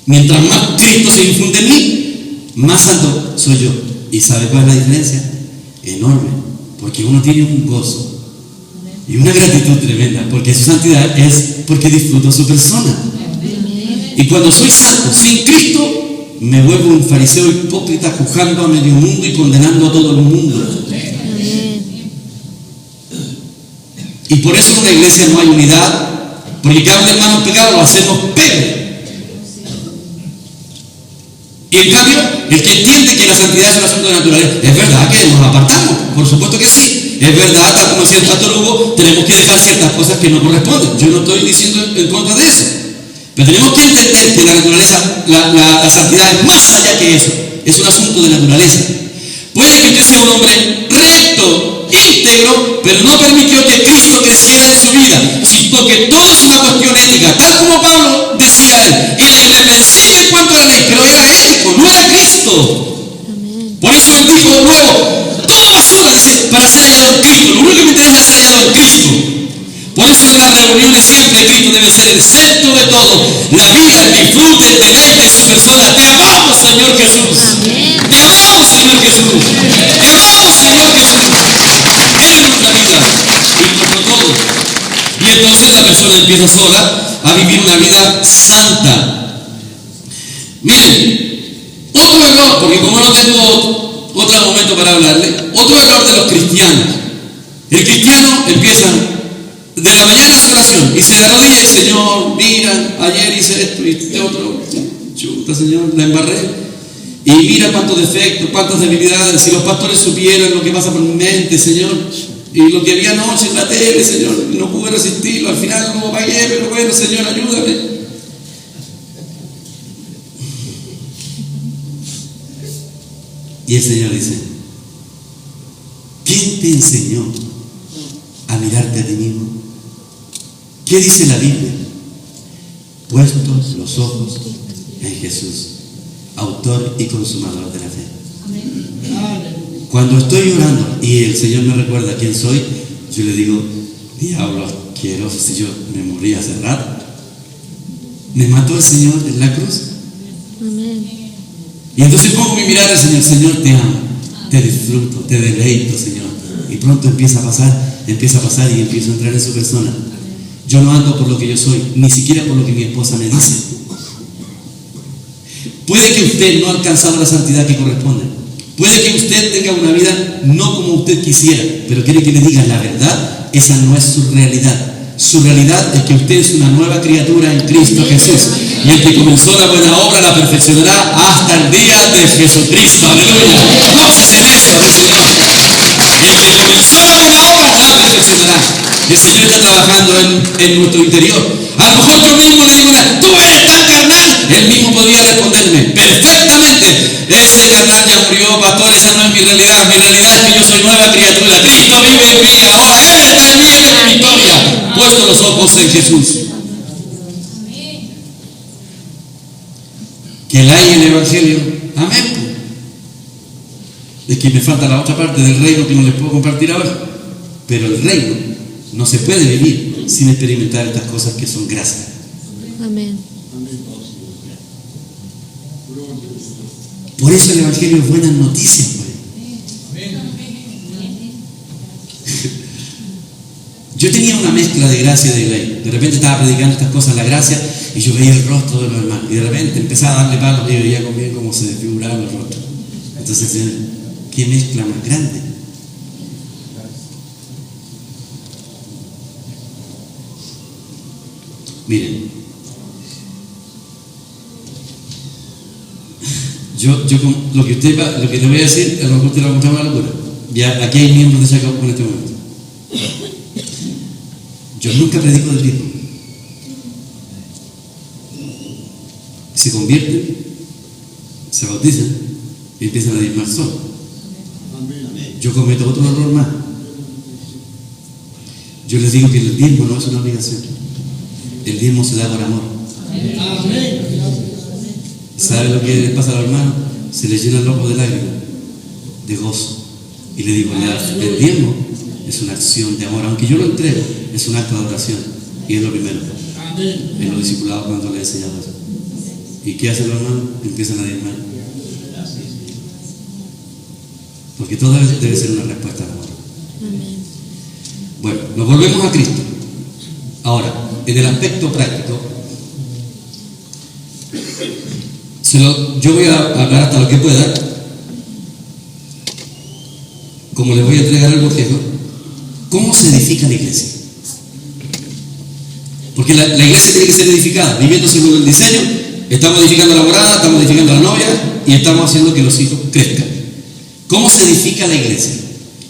Mientras más Cristo se infunde en mí, más santo soy yo. ¿Y sabe cuál es la diferencia? Enorme, porque uno tiene un gozo y una gratitud tremenda, porque su santidad es porque disfruto su persona. Y cuando soy santo sin Cristo, me vuelvo un fariseo hipócrita, juzgando a medio mundo y condenando a todo el mundo. Y por eso en la iglesia no hay unidad, porque cada hermano en pecado lo hacemos peor. Y en cambio, el que entiende que la santidad es un asunto de naturaleza, es verdad que nos apartamos, por supuesto que sí. Es verdad, tal como decía el pastor Hugo, tenemos que dejar ciertas cosas que no corresponden. Yo no estoy diciendo en contra de eso. Pero tenemos que entender que la naturaleza, la santidad es más allá que eso. Es un asunto de naturaleza. Puede que usted sea un hombre recto, íntegro, pero no permitió que Cristo creciera en su vida, sino que todo es una cuestión ética. Tal como Pablo decía, él era irreprensible en cuanto a la ley, pero era ético, no era Cristo. Por eso él Por eso en las reuniones siempre Cristo debe ser el centro de todo. La vida, el disfrute, el deleite de su persona. Te amamos, Señor Jesús. Te amamos, Señor Jesús. Te amamos, Señor Jesús. Él es nuestra vida y nuestro todo. Y entonces la persona empieza sola a vivir una vida santa. Miren, otro error, porque como no tengo otro momento para hablarle, otro error de los cristianos. El cristiano empieza de la mañana a su oración y se arrodilla y Señor, mira, ayer hice esto y este otro, chuta Señor, la embarré. Y mira cuántos defectos, cuántas debilidades, si los pastores supieran lo que pasa por mi mente, Señor, y lo que había anoche en la tele, Señor, no pude resistirlo, al final lo pagué, pero bueno, Señor, ayúdame. Y el Señor dice, ¿quién te enseñó a mirarte a ti mismo? ¿Qué dice la Biblia? Puestos los ojos en Jesús, autor y consumador de la fe. Amén. Cuando estoy orando y el Señor me recuerda quién soy, yo le digo, diablo asqueroso, si yo me morí hace rato. Me mató el Señor en la cruz. Amén. Y entonces pongo mi mirada al Señor, Señor, te amo, te disfruto, te deleito, Señor. Y pronto empieza a pasar y empiezo a entrar en su persona. Yo no ando por lo que yo soy, ni siquiera por lo que mi esposa me dice. Puede que usted no ha alcanzado la santidad que corresponde. Puede que usted tenga una vida no como usted quisiera, pero quiere que le diga la verdad, esa no es su realidad. Su realidad es que usted es una nueva criatura en Cristo Jesús. Y el que comenzó la buena obra la perfeccionará hasta el día de Jesucristo. Aleluya. Gócese en eso, Señor. El que comenzó la buena obra la perfeccionará. El Señor está trabajando en nuestro interior. A lo mejor yo mismo le digo, tú eres tan carnal. Él mismo podría responderme perfectamente. Ese carnal ya murió, pastor, esa no es mi realidad. Mi realidad es que yo soy nueva criatura. Cristo vive en mí. Ahora Él está en mí, Él es mi victoria. Puesto los ojos en Jesús. Que la hay en el Evangelio. Amén. Es que me falta la otra parte del reino que no les puedo compartir ahora. Pero el reino no se puede vivir sin experimentar estas cosas que son gracia. Amén. Por eso el Evangelio es buenas noticias, pues. Yo tenía una mezcla de gracia y de ley. De repente estaba predicando estas cosas, la gracia, y yo veía el rostro de los hermanos. Y de repente empezaba a darle palos y veía bien cómo se desfiguraban los rostros. Entonces, ¿qué mezcla más grande? Miren, yo lo que le voy a decir, a lo mejor te lo va a encontrar una locura. Ya, aquí hay miembros de Chacabuco en este momento. Yo nunca predico del diezmo. Se convierten, se bautizan y empiezan a diezmar solo. Yo cometo otro error más. Yo les digo que el diezmo no es una obligación. El diezmo se da por amor. ¿Sabe lo que les pasa a los hermanos? Se les llena el ojo de lágrimas, de gozo. Y le digo, el diezmo es una acción de amor, aunque yo lo entrego, es un acto de adoración. Y es lo primero. En los discipulados cuando le he enseñado eso. ¿Y qué hacen los hermanos? Empiezan a diezmar. Porque todo debe ser una respuesta de amor. Bueno, nos volvemos a Cristo. Ahora, en el aspecto práctico, yo voy a hablar hasta lo que pueda, como les voy a entregar el bosquejo, ¿cómo se edifica la iglesia? Porque la iglesia tiene que ser edificada, viviendo según el diseño. Estamos edificando la morada, estamos edificando a la novia y estamos haciendo que los hijos crezcan. ¿Cómo se edifica la iglesia?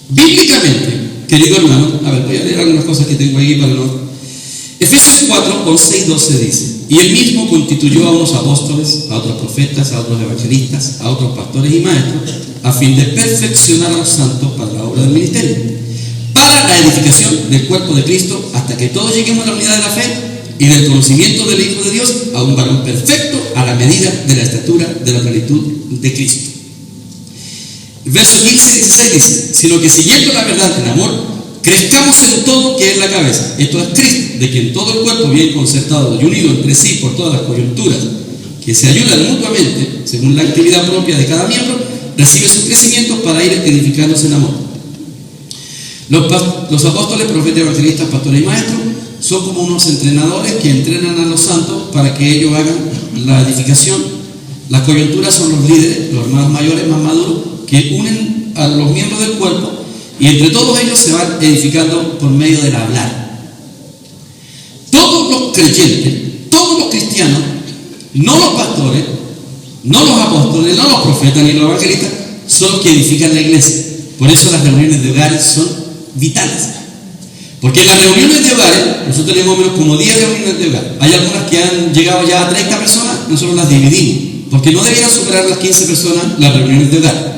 Bíblicamente, querido hermano, a ver, voy a leer algunas cosas que tengo ahí para no... Efesios 4, 11 y 12 dice: y él mismo constituyó a unos apóstoles, a otros profetas, a otros evangelistas, a otros pastores y maestros, a fin de perfeccionar a los santos para la obra del ministerio, para la edificación del cuerpo de Cristo, hasta que todos lleguemos a la unidad de la fe y del conocimiento del Hijo de Dios, a un varón perfecto, a la medida de la estatura de la plenitud de Cristo. El verso 15 y 16 dice: sino que siguiendo la verdad en amor, crezcamos en todo que es la cabeza. Esto es Cristo, de quien todo el cuerpo bien concertado y unido entre sí por todas las coyunturas que se ayudan mutuamente, según la actividad propia de cada miembro, recibe su crecimiento para ir edificándose en amor. Los apóstoles, profetas, evangelistas, pastores y maestros son como unos entrenadores que entrenan a los santos para que ellos hagan la edificación. Las coyunturas son los líderes, los hermanos mayores más maduros, que unen a los miembros del cuerpo y entre todos ellos se van edificando por medio del hablar. Todos los creyentes, todos los cristianos, no los pastores, no los apóstoles, no los profetas ni los evangelistas, son los que edifican la iglesia. Por eso las reuniones de hogares son vitales. Porque en las reuniones de hogares, nosotros tenemos menos como 10 reuniones de hogar. Hay algunas que han llegado ya a 30 personas, nosotros las dividimos, porque no debieran superar las 15 personas las reuniones de hogar.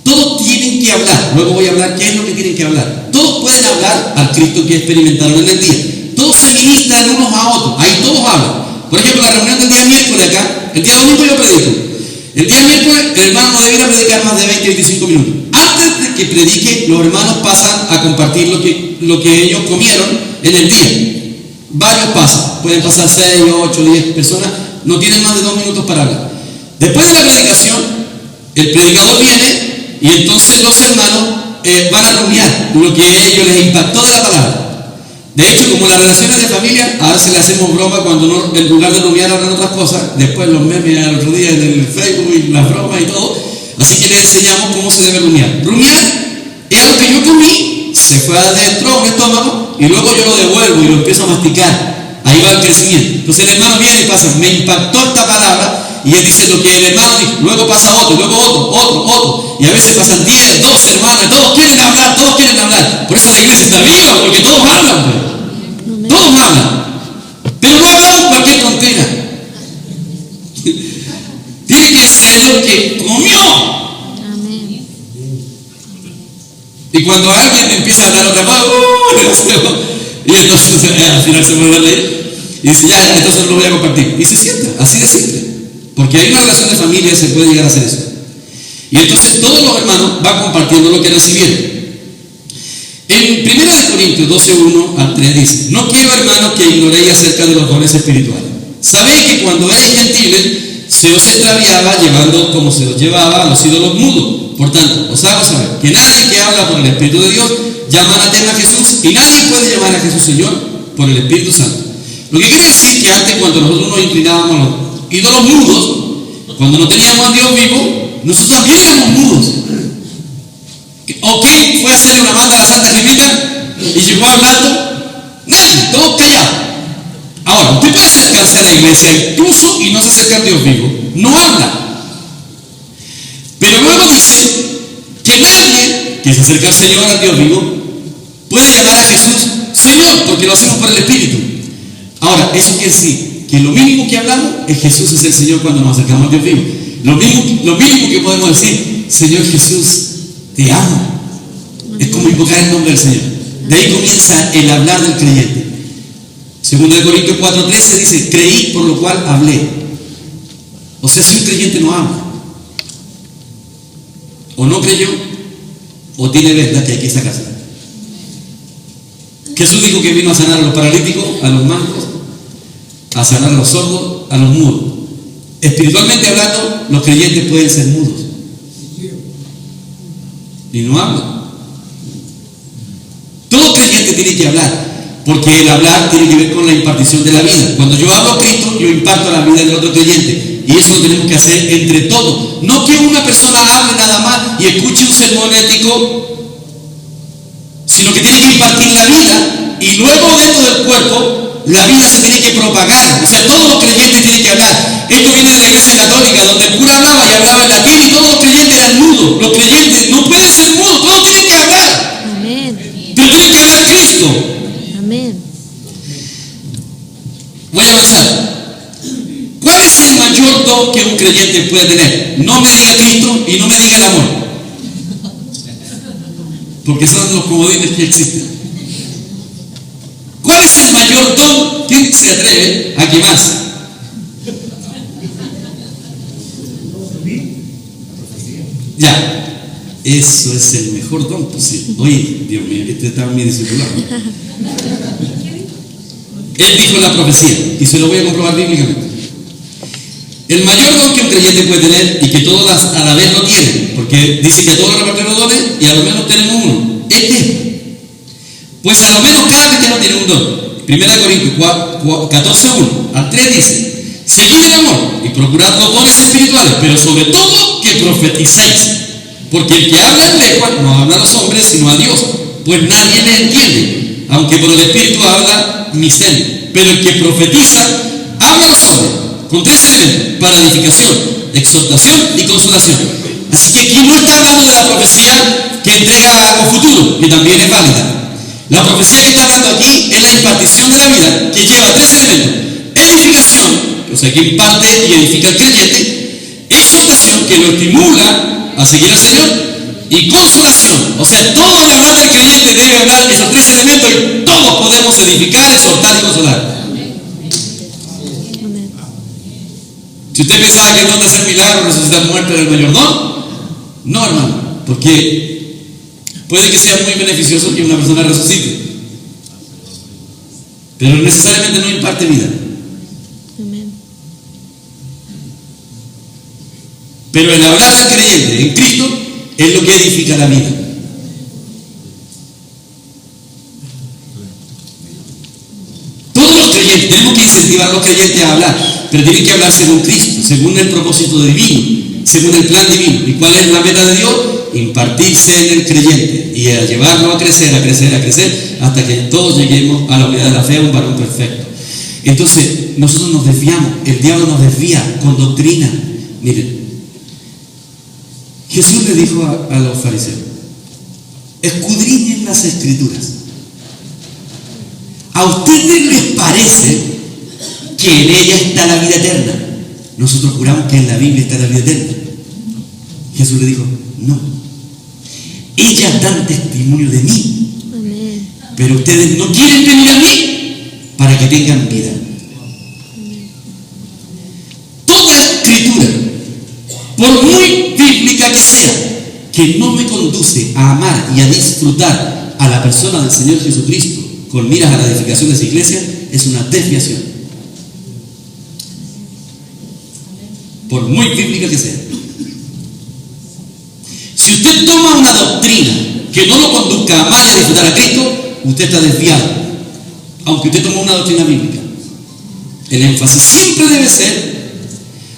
Todos tienen que hablar, luego voy a hablar qué es lo que tienen que hablar. Todos pueden hablar al Cristo que experimentaron en el día. Todos se ministran unos a otros, ahí todos hablan. Por ejemplo, la reunión del día miércoles acá, el día domingo yo predico. El día miércoles el hermano no debiera predicar más de 20-25 minutos. Antes de que predique, los hermanos pasan a compartir lo que ellos comieron en el día. Varios pasan, pueden pasar 6, 8, 10 personas, no tienen más de 2 minutos para hablar. Después de la predicación, el predicador viene y entonces los hermanos van a rumiar lo que a ellos les impactó de la palabra. De hecho, como las relaciones de familia, a veces le hacemos broma cuando no, en lugar de rumiar hablan otras cosas, después los memes al otro día en el Facebook y las bromas y todo. Así que les enseñamos cómo se debe rumiar. Rumiar es algo que yo comí, se fue adentro a un estómago y luego yo lo devuelvo y lo empiezo a masticar. Ahí va el crecimiento. Entonces el hermano viene y pasa, me impactó esta palabra, y él dice lo que el hermano dijo, luego pasa otro, luego otro. Y a veces pasan 10, 12 hermanos, todos quieren hablar. Por eso la iglesia está viva, porque todos hablan, pues. Todos hablan. Pero no hablamos cualquier tontera. Tiene que ser lo que comió. Amén. Y cuando alguien empieza a hablar otra cosa, y entonces al final se vuelve a leer y dice, ya, entonces no lo voy a compartir. Y se sienta, así de simple. Porque hay una relación de familia, se puede llegar a hacer eso. Y entonces todos los hermanos van compartiendo lo que recibieron. En 1 Corintios 12:1 al 3 dice, no quiero, hermanos, que ignoréis acerca de los dones espirituales. Sabéis que cuando erais gentiles, se os extraviaba llevando como se os llevaba a los ídolos mudos. Por tanto, os hago saber que nadie que habla por el Espíritu de Dios llama anatema a Jesús, y nadie puede llamar a Jesús Señor por el Espíritu Santo. Lo que quiere decir que antes, cuando nosotros nos inclinábamos a los ídolos mudos, cuando no teníamos a Dios vivo, nosotros también éramos mudos. ¿O quién fue a hacerle una manda a la Santa Gemita y llegó hablando? Nadie, todos callados. Ahora, usted puede acercarse a la iglesia incluso y no se acerca a Dios vivo, no habla. Pero luego dice que nadie que se acerca al Señor, al Dios vivo, puede llamar a Jesús Señor, porque lo hacemos por el Espíritu. Ahora, eso quiere decir que lo mínimo que hablamos es Jesús es el Señor cuando nos acercamos al Dios vivo. Lo mínimo que podemos decir, Señor Jesús, te amo. Es como invocar el nombre del Señor. De ahí comienza el hablar del creyente. 2 Corintios 4:13 dice, creí por lo cual hablé. O sea, si un creyente no habla, o no creyó, o tiene verdad que hay que sacarse. Jesús dijo que vino a sanar a los paralíticos, a los mancos, a sanar a los sordos, a los mudos. Espiritualmente hablando, los creyentes pueden ser mudos y no hablan. Todo creyente tiene que hablar, porque el hablar tiene que ver con la impartición de la vida. Cuando yo hablo a Cristo, yo imparto la vida del otro creyente, y eso lo tenemos que hacer entre todos. No que una persona hable nada más y escuche un sermón ético, sino que tiene que impartir la vida, y luego dentro del cuerpo la vida se tiene que propagar. O sea, todos los creyentes tienen que hablar. Esto viene de la Iglesia Católica, donde el cura hablaba y hablaba en latín y todos los creyentes eran mudos. Los creyentes no pueden ser mudos, todos tienen que hablar. Amén. Pero tiene que hablar Cristo. Amén. Voy a avanzar. ¿Cuál es el mayor don que un creyente puede tener? No me diga Cristo y no me diga el amor, porque son los comodines que existen. ¿Cuál es el mayor don? ¿Quién se atreve a quemarse? Ya. Eso es el mejor don posible. Oye, Dios mío, este está muy discipulado. Él dijo la profecía, y se lo voy a comprobar bíblicamente. El mayor don que un creyente puede tener, y que todos a la vez lo tienen, porque dice que todos reparten los dones, y a lo menos tenemos uno. Pues a lo menos cada cristiano tiene un don. 1 Corintios 14:1 al 3 dice: seguid el amor y procurad los dones espirituales, pero sobre todo que profetizáis. Porque el que habla en lengua no habla a los hombres, sino a Dios, pues nadie le entiende, aunque por el Espíritu habla misterio. Pero el que profetiza habla a los hombres con 3 elementos: para edificación, exhortación y consolación. Así que aquí no está hablando de la profecía que entrega algo futuro, que también es válida. La profecía que está hablando aquí es la impartición de la vida, que lleva 3 elementos: edificación, o sea, que imparte y edifica al creyente; exhortación, que lo estimula a seguir al Señor; y consolación, o sea, todo el hablar del creyente debe hablar de esos 3 elementos, y todos podemos edificar, exhortar y consolar. Si usted pensaba que el don de hacer milagros, resucitar muertos era el mayor don, no, hermano, porque puede que sea muy beneficioso que una persona resucite, pero necesariamente no imparte vida. Pero el hablar al creyente en Cristo es lo que edifica la vida. Todos los creyentes, tenemos que incentivar a los creyentes a hablar, pero tienen que hablar según Cristo, según el propósito divino, según el plan divino. ¿Y cuál es la meta de Dios? Impartirse en el creyente y a llevarlo a crecer, a crecer, a crecer, hasta que todos lleguemos a la unidad de la fe, a un varón perfecto. Entonces, nosotros nos desviamos, el diablo nos desvía con doctrina. Miren, Jesús le dijo a los fariseos: escudriñen las escrituras. ¿A ustedes les parece que en ella está la vida eterna? Nosotros juramos que en la Biblia está la vida eterna. Jesús le dijo: no, ellas dan testimonio de mí. Amén. Pero ustedes no quieren venir a mí para que tengan vida. Amén. Toda escritura, por muy bíblica que sea, que no me conduce a amar y a disfrutar a la persona del Señor Jesucristo con miras a la edificación de esa iglesia, es una desviación. Por muy bíblica que sea. Si usted toma una doctrina que no lo conduzca a amar y a disfrutar a Cristo, usted está desviado, aunque usted tome una doctrina bíblica. El énfasis siempre debe ser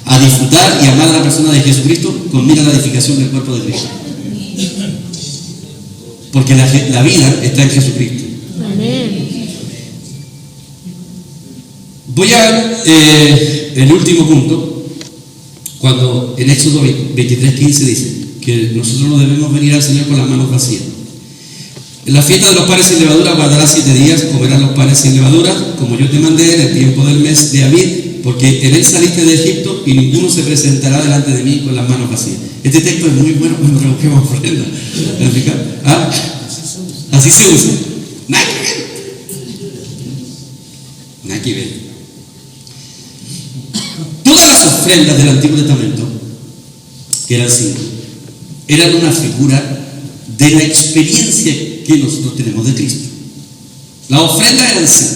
a disfrutar y amar a la persona de Jesucristo con mira a la edificación del cuerpo de Cristo. Porque la vida está en Jesucristo. Amén. Voy a el último punto, cuando en Éxodo 23:15 dice que nosotros no debemos venir al Señor con las manos vacías. En la fiesta de los panes sin levadura guardarás 7 días, comerás los panes sin levadura, como yo te mandé en el tiempo del mes de Abib, porque en él saliste de Egipto y ninguno se presentará delante de mí con las manos vacías. Este texto es muy bueno cuando rebusquemos ofrenda. ¿Ah? Así se usa. Nada que ver. Nada que ver. Todas las ofrendas del Antiguo Testamento, que eran 5, eran una figura de la experiencia que nosotros tenemos de Cristo. Las ofrendas eran 5.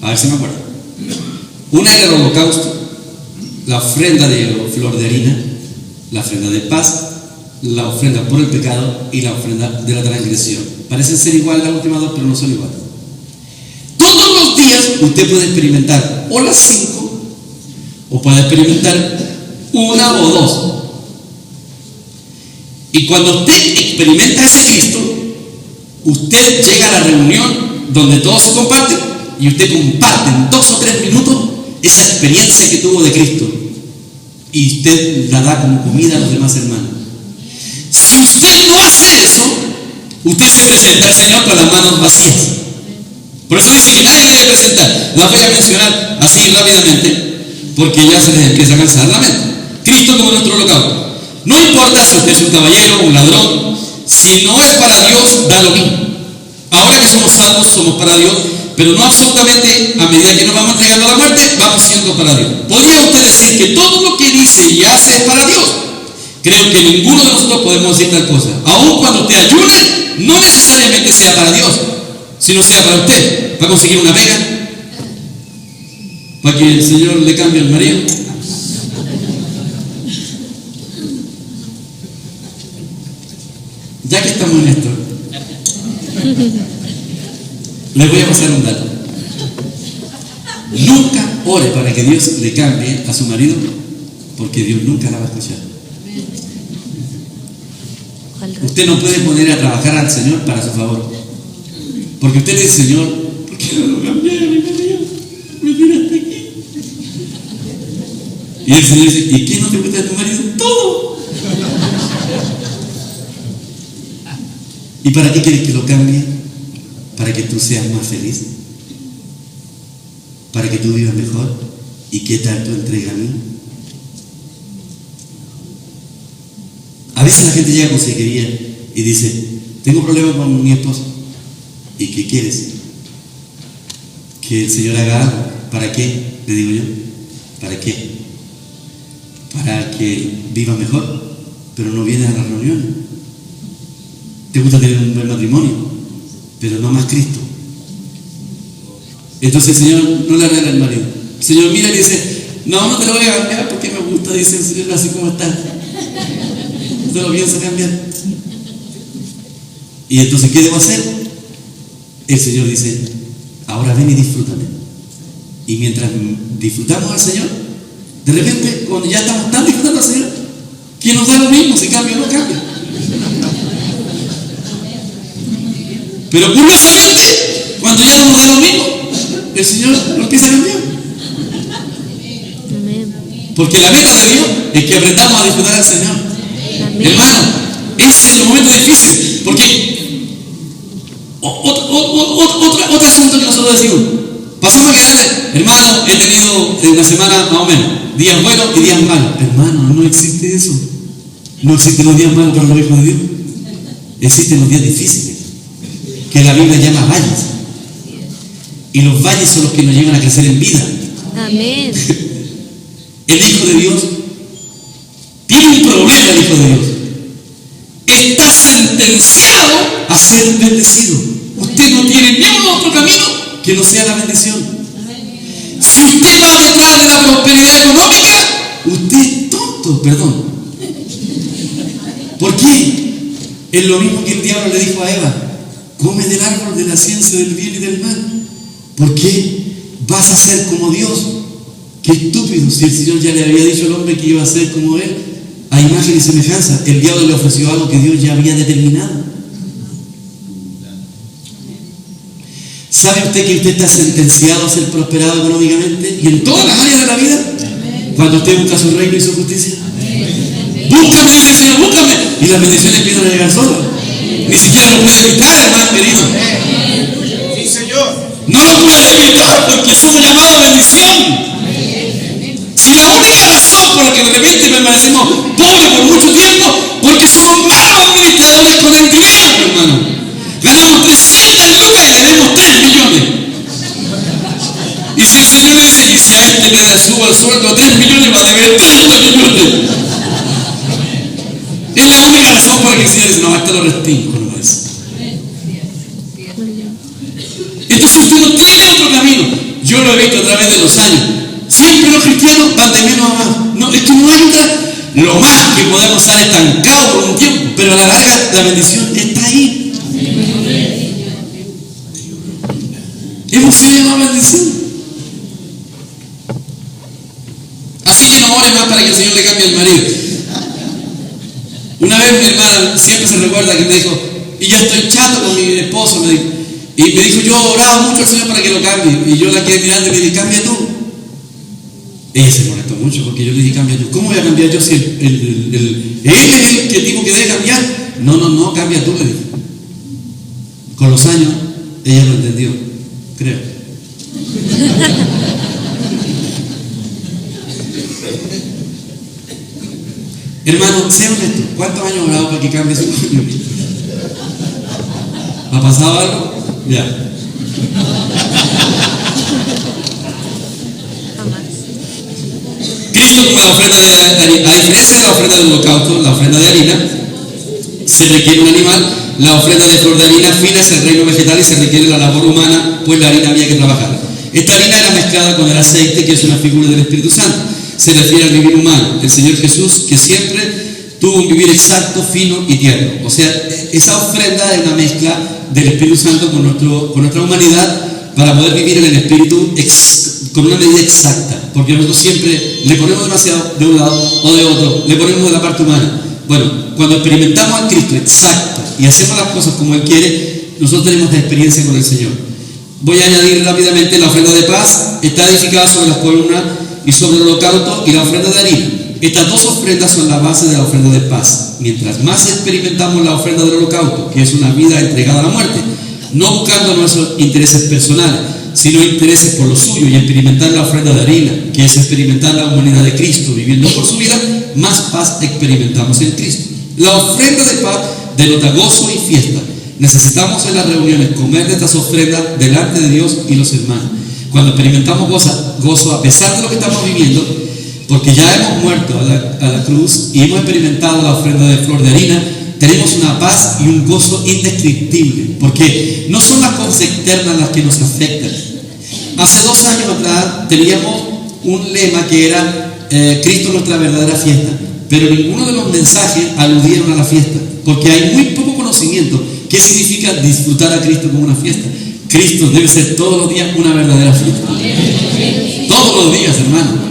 A ver si me acuerdo. Una era el holocausto, la ofrenda de flor de harina, la ofrenda de paz, la ofrenda por el pecado y la ofrenda de la transgresión. Parecen ser igual las últimas dos, pero no son iguales. Todos los días usted puede experimentar o las 5, o puede experimentar una o 2. Y cuando usted experimenta ese Cristo, usted llega a la reunión donde todos se comparten y usted comparte en 2 o 3 minutos esa experiencia que tuvo de Cristo y usted la da como comida a los demás hermanos. Si usted no hace eso, usted se presenta al Señor con las manos vacías. Por eso dice que nadie debe presentar. Las voy a mencionar así rápidamente porque ya se les empieza a cansar la mente. Cristo como nuestro holocausto. No importa si usted es un caballero o un ladrón, si no es para Dios, da lo mismo. Ahora que somos salvos, somos para Dios, pero no absolutamente a medida que nos vamos entregando a la muerte, vamos siendo para Dios. ¿Podría usted decir que todo lo que dice y hace es para Dios? Creo que ninguno de nosotros podemos decir tal cosa. Aun cuando usted ayune, no necesariamente sea para Dios, sino sea para usted, para conseguir una pega, para que el Señor le cambie el marido. Ya que estamos en esto, les voy a pasar un dato. Nunca ore para que Dios le cambie a su marido, porque Dios nunca la va a escuchar. Usted no puede poner a trabajar al Señor para su favor, porque usted le dice: Señor, ¿por qué no lo cambié a mi marido? Me tiraste aquí. Y el Señor dice: ¿y qué no te gusta de tu marido? Todo. ¿Y para qué quieres que lo cambie? Para que tú seas más feliz, para que tú vivas mejor. ¿Y qué tal tu entrega a mí? A veces la gente llega a consejería y dice: tengo problemas con mi esposo. ¿Y qué quieres? ¿Que el Señor haga algo? ¿Para qué? Le digo yo. ¿Para qué? Para que viva mejor, pero no viene a las reuniones. Te gusta tener un buen matrimonio, pero no más Cristo. Entonces el Señor no le arregla el marido. El Señor mira y dice: no te lo voy a cambiar porque me gusta, dice el Señor, así como está. No te lo pienso cambiar. Y entonces, ¿qué debo hacer? El Señor dice: ahora ven y disfrútame. Y mientras disfrutamos al Señor, de repente, cuando ya estamos tan disfrutando al Señor, que nos da lo mismo si cambia o no cambia. Pero curiosamente, cuando ya no nos da lo mismo, el Señor lo empieza a cambiar. Porque la meta de Dios es que aprendamos a disfrutar al Señor. Hermano, ese es el momento difícil. Porque otro asunto que nosotros decimos: pasamos a quedarle, hermano, he tenido una semana más o menos días buenos y días malos. Hermano, no existe eso. No existen los días malos para los hijos de Dios. Existen los días difíciles, que la Biblia llama valles. Y los valles son los que nos llevan a crecer en vida. Amén. El Hijo de Dios tiene un problema. El Hijo de Dios está sentenciado a ser bendecido. Usted no tiene ningún otro camino que no sea la bendición. Si usted va detrás de la prosperidad económica, usted es tonto, perdón. ¿Por qué? Es lo mismo que el diablo le dijo a Eva: come del árbol de la ciencia del bien y del mal. ¿Por qué vas a ser como Dios? Qué estúpido, si el Señor ya le había dicho al hombre que iba a ser como Él, a imagen y semejanza. El diablo le ofreció algo que Dios ya había determinado. ¿Sabe usted que usted está sentenciado a ser prosperado económicamente y en todas las áreas de la vida? Cuando usted busca su reino y su justicia. Búscame, dice el Señor, búscame. Y las bendiciones empiezan a llegar solas. Ni siquiera lo puede evitar, hermano querido. Sí, Señor. No lo puede evitar porque somos llamados a bendición. Si la única razón por la que de repente permanecemos pobres por mucho tiempo, porque somos malos administradores con el dinero, hermano. Ganamos 300 lucas y debemos 3 millones. Y si el Señor le dice: y si a este le subo el sueldo a 3 millones, va a deber 30 millones. Es la única razón por la que el Señor dice: no, hasta lo restringo, no es. Entonces usted no tiene otro camino. Yo lo he visto a través de los años. Siempre los cristianos van de menos a más. No, es que no hay otra. Lo más que podemos estar estancados por un tiempo, pero a la larga la bendición está ahí. Hemos sido llamados a bendición. Así que no ore más para que el Señor le cambie el marido. Una vez mi hermana siempre se recuerda que me dijo: y ya estoy chato con mi esposo, me dijo. Y me dijo: yo oraba mucho al Señor para que lo cambie. Y yo la quedé mirando y me dije: cambia tú. Ella se molestó mucho porque yo le dije: cambia tú. ¿Cómo voy a cambiar yo si él es el tipo que debe cambiar? No, cambia tú, le dije. Con los años ella lo entendió, creo. Hermano, sé honesto, ¿cuántos años ha orado para que cambie su cónyuge? ¿Ha pasado algo? Ya. Cristo como la ofrenda de harina, a diferencia de la ofrenda del holocausto, la ofrenda de harina, se requiere un animal. La ofrenda de flor de harina fina es el reino vegetal y se requiere la labor humana, pues la harina había que trabajar. Esta harina era mezclada con el aceite, que es una figura del Espíritu Santo. Se refiere al vivir humano, el Señor Jesús, que siempre tuvo un vivir exacto, fino y tierno. O sea, esa ofrenda es una mezcla del Espíritu Santo con nuestra humanidad para poder vivir en el Espíritu con una medida exacta, porque nosotros siempre le ponemos demasiado de un lado o de otro, le ponemos de la parte humana. Bueno, cuando experimentamos a Cristo exacto y hacemos las cosas como Él quiere, nosotros tenemos la experiencia con el Señor. Voy a añadir rápidamente: la ofrenda de paz está edificada sobre las columnas y sobre el holocausto y la ofrenda de harina. Estas dos ofrendas son la base de la ofrenda de paz. Mientras más experimentamos la ofrenda del holocausto, que es una vida entregada a la muerte, no buscando nuestros intereses personales, sino intereses por lo suyo, y experimentar la ofrenda de harina, que es experimentar la humanidad de Cristo viviendo por su vida, más paz experimentamos en Cristo. La ofrenda de paz denota gozo y fiesta. Necesitamos en las reuniones comer de estas ofrendas delante de Dios y los hermanos. Cuando experimentamos gozo a pesar de lo que estamos viviendo, porque ya hemos muerto a la cruz y hemos experimentado la ofrenda de flor de harina, tenemos una paz y un gozo indescriptible, porque no son las cosas externas las que nos afectan. Hace 2 años atrás teníamos un lema que era Cristo nuestra verdadera fiesta, pero ninguno de los mensajes aludieron a la fiesta, porque hay muy poco conocimiento. ¿Qué significa disfrutar a Cristo como una fiesta? Cristo debe ser todos los días una verdadera fiesta. Todos los días, hermano.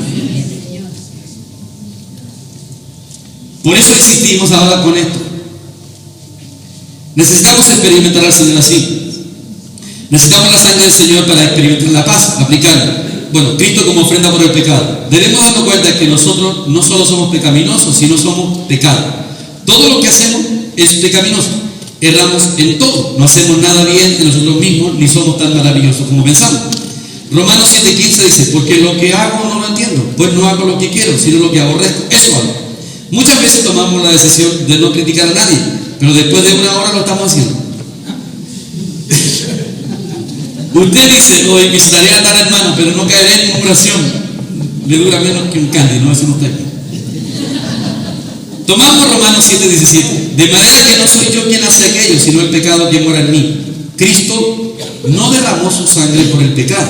Por eso insistimos ahora con esto. Necesitamos experimentar al Señor así. Necesitamos la sangre del Señor para experimentar la paz, aplicarla. Bueno, Cristo como ofrenda por el pecado. Debemos darnos cuenta que nosotros no solo somos pecaminosos, sino somos pecado. Todo lo que hacemos es pecaminoso. Erramos en todo. No hacemos nada bien de nosotros mismos, ni somos tan maravillosos como pensamos. Romanos 7:15 dice: porque lo que hago no lo entiendo, pues no hago lo que quiero, sino lo que aborrezco, eso hago. Muchas veces tomamos la decisión de no criticar a nadie, pero después de 1 hora lo estamos haciendo. Usted dice: hoy visitaría a tal hermano, pero no caeré en murmuración. Le dura menos que un candy, no, eso no está aquí. Tomamos Romanos 7:17. De manera que no soy yo quien hace aquello, sino el pecado que mora en mí. Cristo no derramó su sangre por el pecado.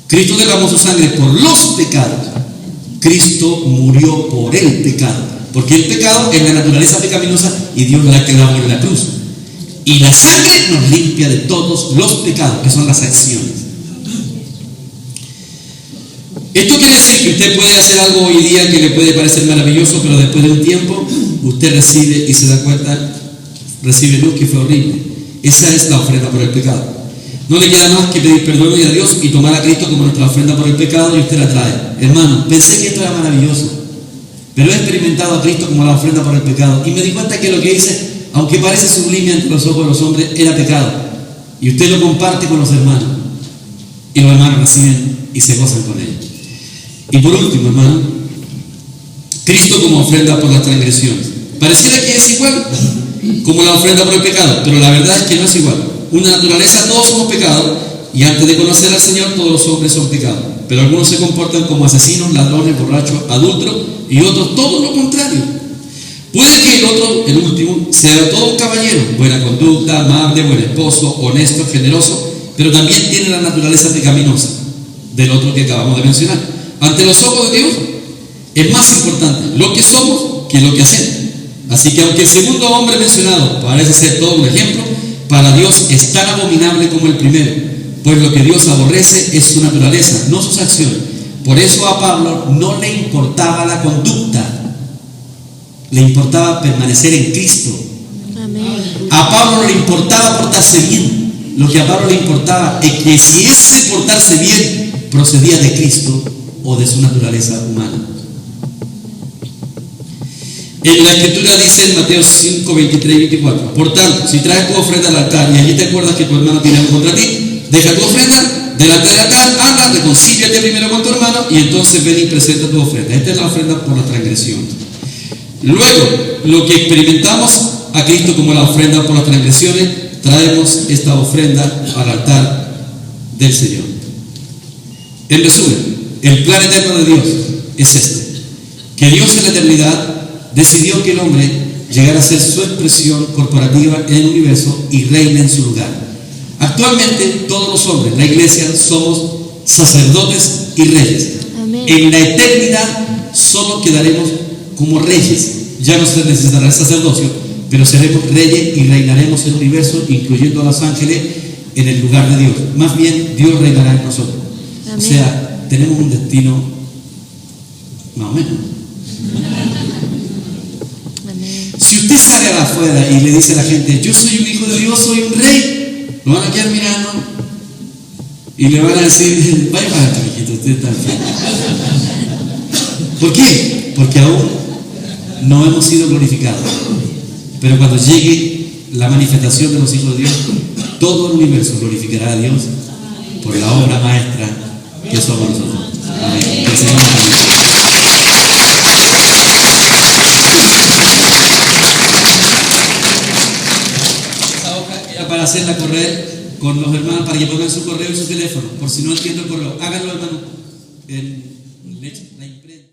Cristo derramó su sangre por los pecados. Cristo murió por el pecado, porque el pecado es la naturaleza pecaminosa y Dios la clavó en la cruz. Y la sangre nos limpia de todos los pecados, que son las acciones. Esto quiere decir que usted puede hacer algo hoy día que le puede parecer maravilloso, pero después de un tiempo usted recibe y se da cuenta, recibe luz que fue horrible. Esa es la ofrenda por el pecado. No le queda más que pedir perdón a Dios y tomar a Cristo como nuestra ofrenda por el pecado, y usted la trae. Hermano, pensé que esto era maravilloso, pero he experimentado a Cristo como la ofrenda por el pecado y me di cuenta que lo que hice, aunque parece sublime ante los ojos de los hombres, era pecado. Y usted lo comparte con los hermanos, y los hermanos reciben y se gozan con ellos. Y por último, hermano, Cristo como ofrenda por las transgresiones. Pareciera que es igual como la ofrenda por el pecado, pero la verdad es que no es igual. Una naturaleza, todos somos pecados, y antes de conocer al Señor todos los hombres son pecados, pero algunos se comportan como asesinos, ladrones, borrachos, adúlteros, y otros todo lo contrario. Puede que el otro, el último, sea todo un caballero, buena conducta, amable, buen esposo, honesto, generoso, pero también tiene la naturaleza pecaminosa del otro que acabamos de mencionar. Ante los ojos de Dios es más importante lo que somos que lo que hacemos. Así que aunque el segundo hombre mencionado parece ser todo un ejemplo, para Dios es tan abominable como el primero, pues lo que Dios aborrece es su naturaleza, no sus acciones. Por eso a Pablo no le importaba la conducta, le importaba permanecer en Cristo. Amén. A Pablo no le importaba portarse bien. Lo que a Pablo le importaba es que si ese portarse bien procedía de Cristo o de su naturaleza humana. En la Escritura dice en Mateo 5, 23 y 24: por tanto, si traes tu ofrenda al altar y allí te acuerdas que tu hermano tiene algo contra ti, deja tu ofrenda delante del altar, anda, reconcíliate primero con tu hermano y entonces ven y presenta tu ofrenda. Esta es la ofrenda por la transgresión. Luego, lo que experimentamos a Cristo como la ofrenda por las transgresiones, traemos esta ofrenda al altar del Señor. En resumen, el plan eterno de Dios es este: que Dios en la eternidad decidió que el hombre llegara a ser su expresión corporativa en el universo y reine en su lugar. Actualmente todos los hombres, la iglesia, somos sacerdotes y reyes. Amén. En la eternidad solo quedaremos como reyes. Ya no se necesitará el sacerdocio, pero seremos reyes y reinaremos en el universo, incluyendo a los ángeles, en el lugar de Dios. Más bien, Dios reinará en nosotros. Amén. O sea, tenemos un destino más o menos. Amén. Si usted sale a la afuera y le dice a la gente, yo soy un hijo de Dios, soy un rey, lo van a quedar mirando y le van a decir, vaya para acá, mijito, usted está bien. ¿Por qué? Porque aún no hemos sido glorificados. Pero cuando llegue la manifestación de los hijos de Dios, todo el universo glorificará a Dios por la obra maestra que somos nosotros. Amén. Que el Señor nos bendiga. Esa hoja era para hacerla correr con los hermanos, para que pongan su correo y su teléfono. Por si no entiendo el correo, háganlo, hermano.